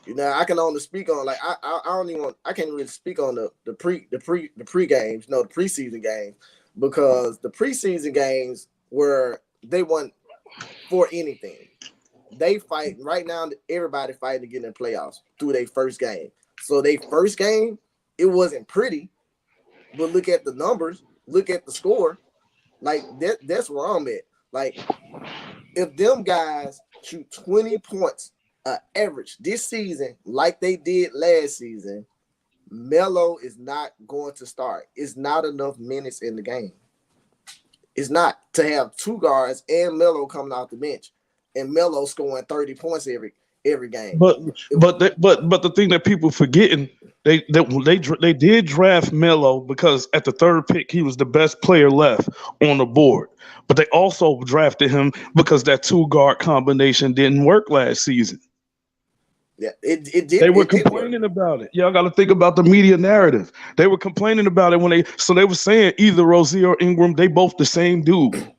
I can only speak on I can't really speak on the pre games, the preseason games, because the preseason games were they weren't for anything. They fight right now. Everybody fighting to get in the playoffs through their first game. So their first game, it wasn't pretty, but look at the numbers, look at the score. Like that's where I'm at. Like if them guys shoot 20 points average this season like they did last season, Melo is not going to start. It's not enough minutes in the game. It's not to have two guards and Melo coming off the bench and Melo scoring 30 points every game. But the thing that people forgetting, they did draft Melo because at the third pick he was the best player left on the board. But they also drafted him because that 2-guard combination didn't work last season. Yeah, it did. They were complaining about it. Y'all got to think about the media narrative. They were complaining about it they were saying either Rozier or Ingram, they both the same dude,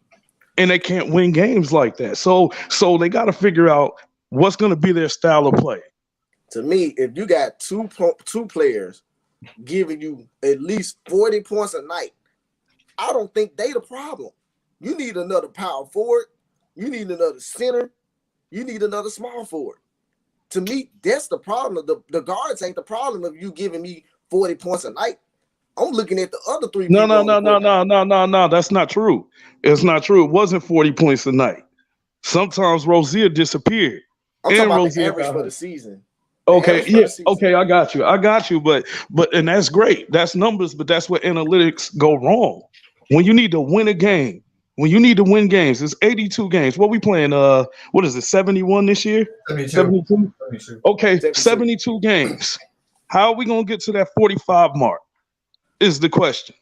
and they can't win games like that. So they got to figure out what's going to be their style of play. To me, if you got two players giving you at least 40 points a night, I don't think they the problem. You need another power forward. You need another center. You need another small forward. To me, that's the problem. The guards ain't the problem of you giving me 40 points a night. I'm looking at the other three. No. That's not true. It's not true. It wasn't 40 points a night. Sometimes Rozier disappeared. I'm talking about the average for the season. Okay, yeah, okay, I got you. But and that's great. That's numbers, but that's where analytics go wrong. When you need to win a game, when you need to win games, it's 82 games. What we playing? What is it? 71 this year? 72. Okay, 72 games. How are we gonna get to that 45 mark? Is the question.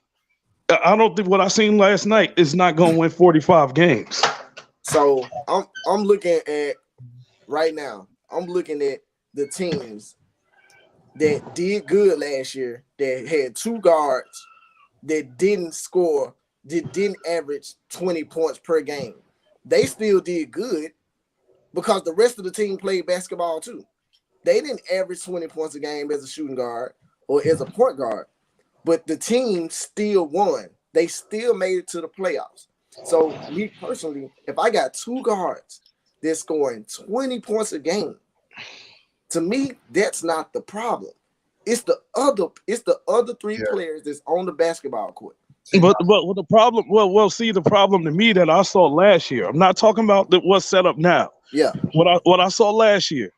I don't think what I seen last night is not gonna win 45 games. So I'm looking at right now. I'm looking at the teams that did good last year that had two guards that didn't score, that didn't average 20 points per game. They still did good because the rest of the team played basketball too. They didn't average 20 points a game as a shooting guard or as a point guard, but the team still won. They still made it to the playoffs. So me personally, if I got two guards that's scoring 20 points a game, to me, that's not the problem. It's the other three players that's on the basketball court. But the problem, see the problem to me that I saw last year. I'm not talking about what's set up now. Yeah. What I saw last year,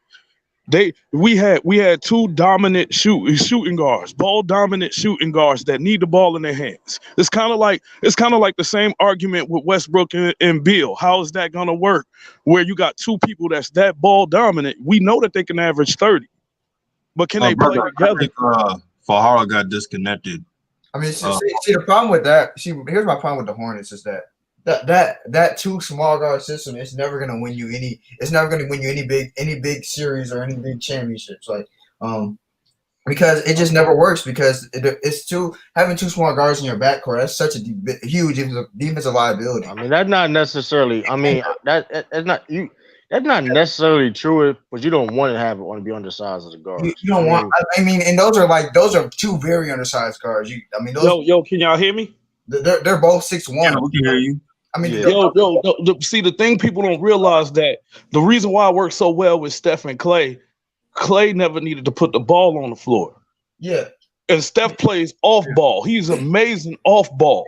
we had two dominant shooting guards, ball dominant shooting guards that need the ball in their hands. It's kind of like the same argument with Westbrook and Beal. How is that gonna work? Where you got two people that's that ball dominant, we know that they can average 30, but can they play together? I think Fahara got disconnected. I mean, see the problem with that. Here's my problem with the Hornets is that two small guard system is never gonna win you any. It's never gonna win you any big series or any big championships. Because it just never works because it's having two small guards in your backcourt. That's such a huge defensive liability. I mean, that's not necessarily. I mean, that's not you. That's not necessarily true, but you don't want to be undersized as a guard. You don't want. I mean, and those are two very undersized guards. Yo, can y'all hear me? They're both 6'1". Yeah, we can hear you. I mean, see, the thing people don't realize that the reason why it works so well with Steph and Clay never needed to put the ball on the floor. Yeah. And Steph plays off ball. He's amazing off ball.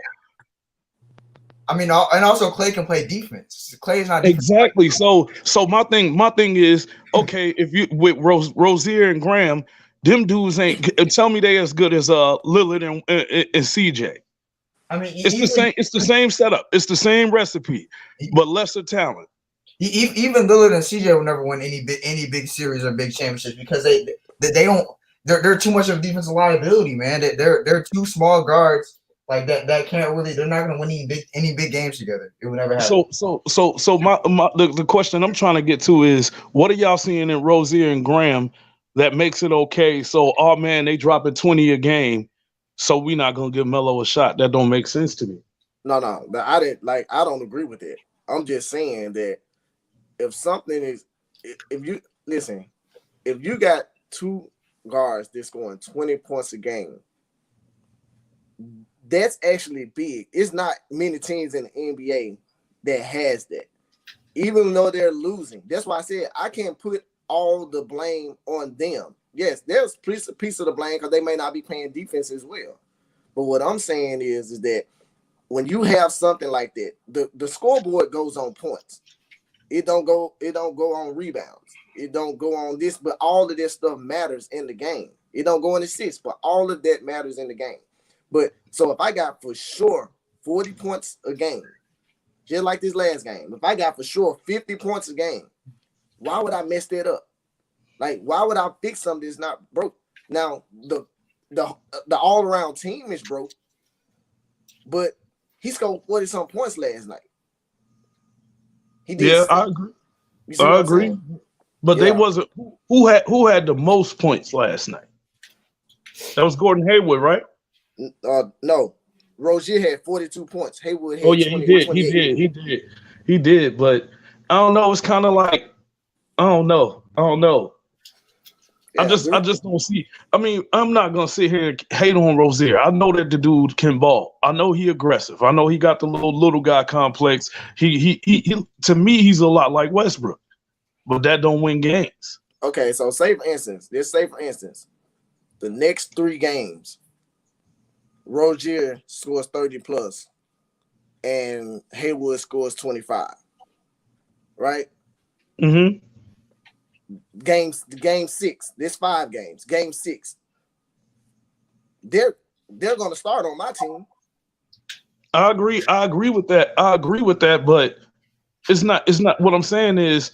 I mean, and also Clay can play defense. Clay is not exactly. So my thing is, okay, if you with Rozier and Graham, them dudes ain't tell me they as good as Lillard and CJ. I mean, it's the same setup. It's the same recipe, but lesser talent. Even Lillard and CJ will never win any big series or big championships because they don't. They're too much of a defensive liability, man. They're two small guards like that can't really. They're not going to win any big games together. It would never happen. So the question I'm trying to get to is, what are y'all seeing in Rozier and Graham that makes it okay? So, oh man, they dropping 20 a game, so we not gonna give Melo a shot. That don't make sense to me. No, I don't agree with it. I'm just saying that if you got two guards that's scoring 20 points a game, that's actually big. It's not many teams in the NBA that has that, even though they're losing. That's why I said I can't put all the blame on them. Yes, there's a piece of the blame because they may not be playing defense as well. But what I'm saying is that when you have something like that, the scoreboard goes on points. It don't go on rebounds. It don't go on this, but all of this stuff matters in the game. It don't go on assists, but all of that matters in the game. But so if I got for sure 40 points a game, just like this last game, if I got for sure 50 points a game, why would I mess that up? Like, why would I fix something that's not broke? Now, the all-around team is broke, but he scored 40-some points last night. He did. Yeah, I agree. I agree. But they wasn't who had the most points last night? That was Gordon Hayward, right? No. Rozier had 42 points. Hayward had 28. He did. But I don't know. It's kind of like I don't know. Yeah, I just don't see. I mean, I'm not gonna sit here and hate on Rozier. I know that the dude can ball. I know he aggressive. I know he got the little guy complex. He to me, he's a lot like Westbrook. But that don't win games. Okay, so say for instance, the next 3 games, Rozier scores 30 plus and Hayward scores 25. Right? Mm-hmm. Game 6. There's 5 games. Game 6. They're gonna start on my team. I agree with that, but it's not what I'm saying is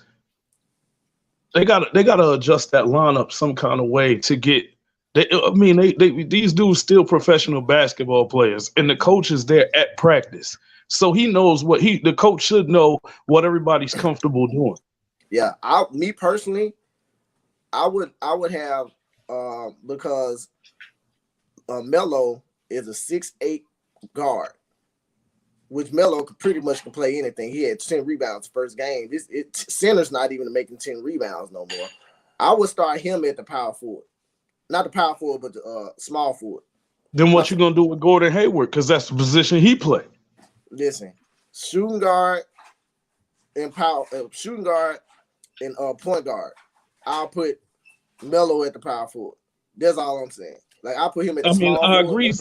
they gotta adjust that lineup some kind of way to get. These dudes still professional basketball players, and the coach is there at practice, so he knows the coach should know what everybody's comfortable doing. Yeah, me personally, I would have because Melo is a 6'8" guard, which Melo could pretty much can play anything. He had 10 rebounds first game. Center's not even making 10 rebounds no more. I would start him at the power forward. Not the power forward, but the small forward. Then what you gonna do with Gordon Hayward? Because that's the position he played. Listen, shooting guard and point guard. I'll put Melo at the power forward. That's all I'm saying. Like I'll put him at the small I forward agree. and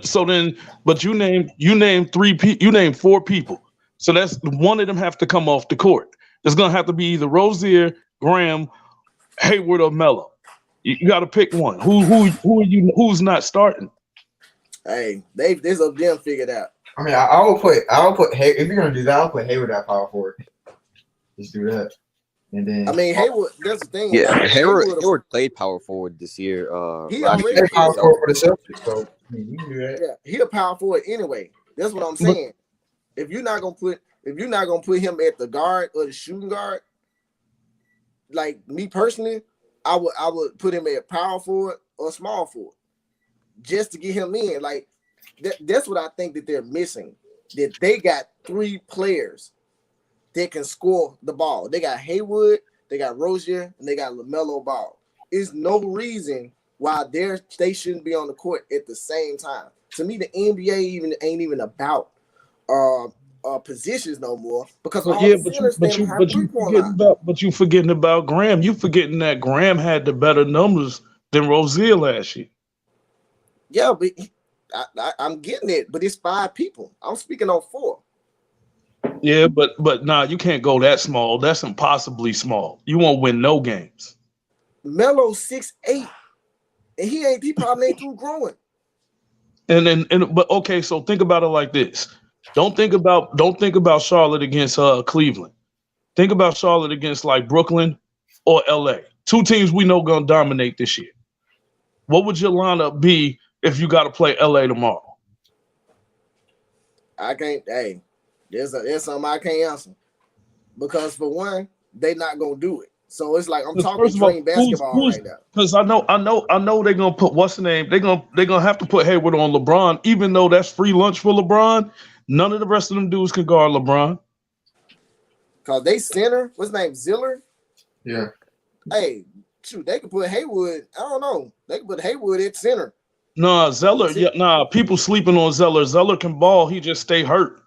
So then, but you named four people. So that's one of them have to come off the court. There's gonna have to be either Rozier, Graham, Hayward, or Melo. You got to pick one. Who are you? Who's not starting? Hey, this up them figured out. I mean, I'll put if you're gonna do that, I'll put Hayward at power forward. Just do that, and then I mean Hayward. That's the thing. Yeah, like, Hayward played power forward this year. He last already year. played power forward for the Celtics, so I mean, you can do that. Yeah, he a power forward anyway. That's what I'm saying. If you're not gonna put him at the guard or the shooting guard, like me personally, I would put him at power forward or small forward, just to get him in. Like that's what I think that they're missing. That they got three players that can score the ball. They got Haywood, they got Rozier, and they got LaMelo Ball. There's no reason why they shouldn't be on the court at the same time. To me, the NBA ain't even about positions no more because you forgetting about Graham. You forgetting that Graham had the better numbers than Rozier last year. Yeah, but I'm getting it. But it's 5 people. I'm speaking on 4. Yeah, but nah, you can't go that small. That's impossibly small. You won't win no games. Melo's 6'8", and he probably ain't through growing. But okay, so think about it like this. Don't think about Charlotte against Cleveland. Think about Charlotte against like Brooklyn or LA. 2 teams we know gonna dominate this year. What would your lineup be if you got to play LA tomorrow? I can't. Hey, there's something I can't answer because for one, they not gonna do it. So it's like I'm talking dream basketball right now. Because I know they're gonna put what's the name? They're gonna have to put Hayward on LeBron, even though that's free lunch for LeBron. None of the rest of them dudes can guard LeBron. Cause they center, what's his name? Ziller? Yeah. Hey, shoot, they could put Haywood. I don't know. They could put Haywood at center. Nah, Zeller. Yeah, nah. People sleeping on Zeller. Zeller can ball. He just stay hurt.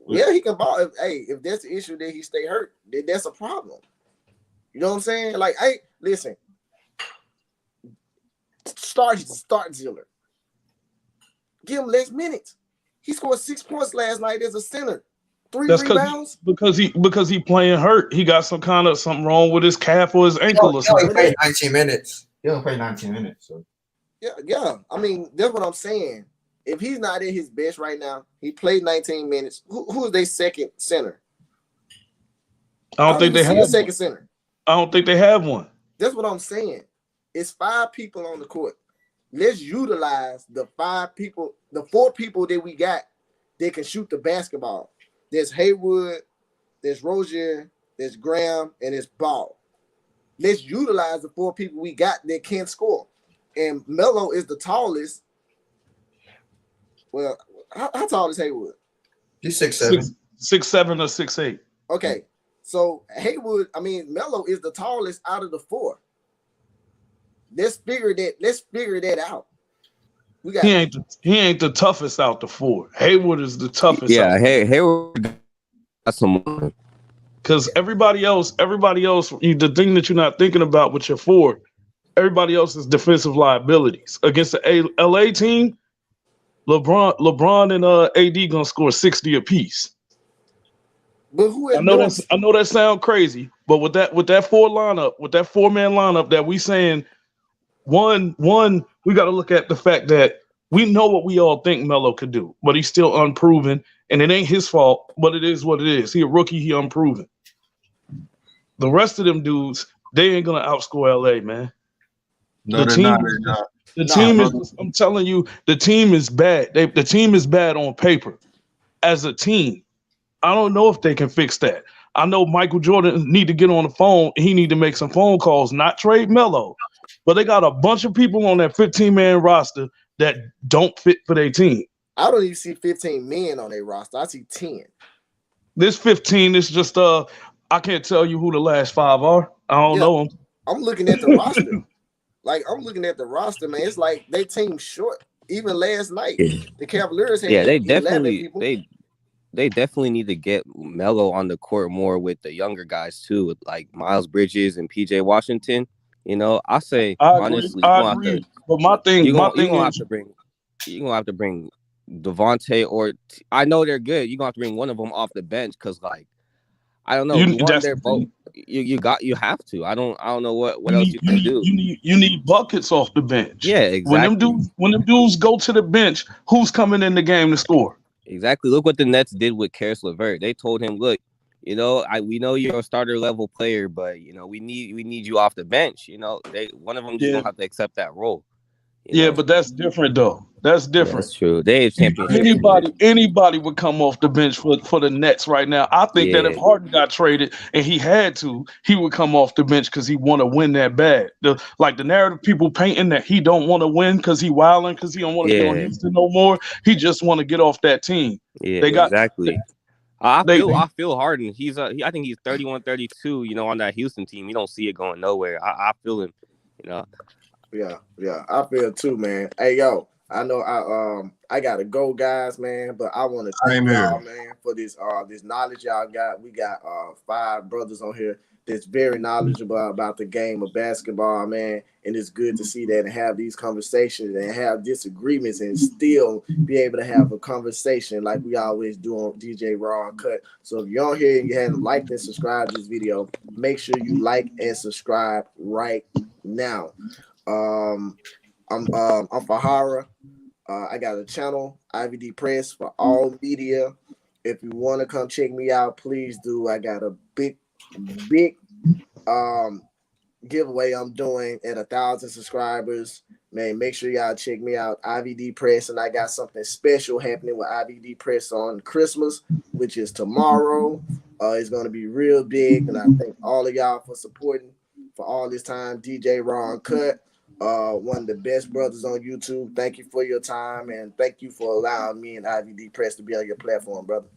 Yeah, he can ball. If that's the issue that he stay hurt, then that's a problem. You know what I'm saying? Like, hey, listen. Start Ziller. Give him less minutes. He scored 6 points last night as a center. 3 rebounds. Because he playing hurt. He got something wrong with his calf or his ankle or something. He only played 19 minutes. He only played 19 minutes. So. Yeah. I mean, that's what I'm saying. If he's not at his best right now, he played 19 minutes. Who's their second center? I don't think they have a second center. I don't think they have one. That's what I'm saying. It's 5 people on the court. Let's utilize the 4 people that we got that can shoot the basketball. There's Haywood, there's Rozier, there's Graham, and there's Ball. Let's utilize the 4 people we got that can score. And Melo is the tallest. Well, how tall is Haywood? He's 6'7". 6'7" or 6'8". Okay. So Melo is the tallest out of the 4. Let's figure that out. He ain't the toughest out the 4. Hayward is the toughest. Yeah, Hayward got someone. Because everybody else, the thing that you're not thinking about with your 4, everybody else is defensive liabilities. Against the LA team, LeBron and AD gonna score 60 apiece. But who I know that sounds crazy, but with that 4-man lineup that we saying, one, we got to look at the fact that we know what we all think Melo could do, but he's still unproven, and it ain't his fault, but it is what it is. He a rookie, he unproven. The rest of them dudes, they ain't gonna outscore LA, man. No, they're not. The team is. I'm telling you, the team is bad. The team is bad on paper. As a team, I don't know if they can fix that. I know Michael Jordan need to get on the phone and he need to make some phone calls, not trade Melo. But they got a bunch of people on that 15-man roster that don't fit for their team. I don't even see 15 men on their roster. I see 10. This 15 is just I can't tell you who the last 5 are. I don't know them. I'm looking at the roster. Like, I'm looking at the roster, man. It's like they team short. Even last night, the Cavaliers had they 11 definitely people. they definitely need to get Melo on the court more with the younger guys too, with like Miles Bridges and PJ Washington. I say honestly, I agree. But my thing is you're gonna have to bring Devontae or I know they're good. You're gonna have to bring one of them off the bench because like I don't know. You want their both. You have to. I don't know what else you can do. You need buckets off the bench. Yeah, exactly. When them dudes go to the bench, who's coming in the game to score? Exactly. Look what the Nets did with Karis LeVert. They told him, look, we know you're a starter level player, but we need you off the bench. One of them just gonna have to accept that role. But that's different though. That's different. Yeah, that's true. They have championship. Anybody would come off the bench for the Nets right now. I think that if Harden got traded and he had to, he would come off the bench because he want to win that bad. The narrative people painting that he don't want to win because he wilding because he don't want to get on Houston no more. He just want to get off that team. Yeah, exactly. I feel Harden. I think he's 31, 32. On that Houston team, you don't see it going nowhere. I feel him. Yeah, I feel too, man. Hey, yo, I know I gotta go, guys, man. But I want to thank y'all, man, for this knowledge y'all got. We got 5 brothers on here that's very knowledgeable about the game of basketball, man. And it's good to see that and have these conversations and have disagreements and still be able to have a conversation like we always do on DJ Raw Cut. So if you're on here and you haven't liked and subscribed to this video, make sure you like and subscribe right now. I'm Fahara. I got a channel, IVD Press, for all media. If you want to come check me out, please do. I got a big giveaway I'm doing at 1,000 subscribers. Man, make sure y'all check me out, IVD Press, and I got something special happening with IVD Press on Christmas, which is tomorrow. It's gonna be real big, and I thank all of y'all for supporting for all this time. DJ Ron Cut. One of the best brothers on YouTube. Thank you for your time, and thank you for allowing me and IVD Press to be on your platform, brother.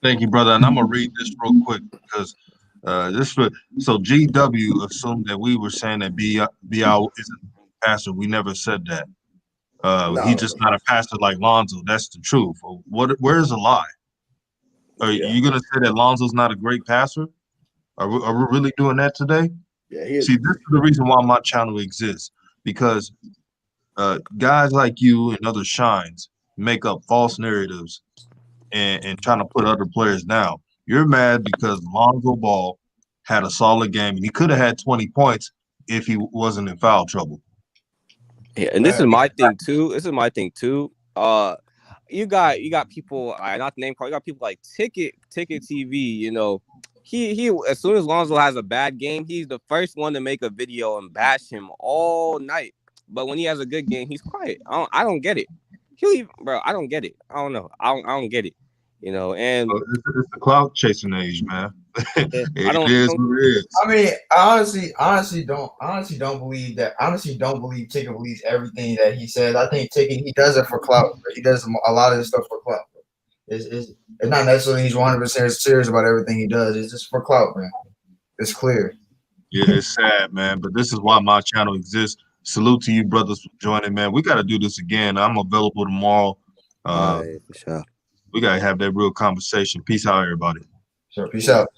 Thank you, brother. And I'm gonna read this real quick because so GW assumed that we were saying that BL isn't a passer. We never said that. No. He's just not a passer like Lonzo. That's the truth. Where's the lie? Are you gonna say that Lonzo's not a great passer? Are we really doing that today? Yeah, See, this is the reason why my channel exists. Because guys like you and other shines make up false narratives and trying to put other players down. You're mad because Lonzo Ball had a solid game and he could have had 20 points if he wasn't in foul trouble. Yeah, and this is my thing too. You got people, not the name call. You got people like Ticket TV. He as soon as Lonzo has a bad game, he's the first one to make a video and bash him all night. But when he has a good game, he's quiet. I don't get it. I don't get it. I don't know. I don't get it. And it's the clout chasing age, man. It is what it is. I mean, I honestly don't believe that. Honestly, don't believe Ticket believes everything that he says. I think Ticket, he does it for clout. He does a lot of this stuff for clout. It's not necessarily he's 100% serious about everything he does. It's just for clout, man. It's clear. Yeah, it's sad, man. But this is why my channel exists. Salute to you, brothers, for joining, man. We got to do this again. I'm available tomorrow. For sure. We got to have that real conversation. Peace out, everybody. Sure. Peace out.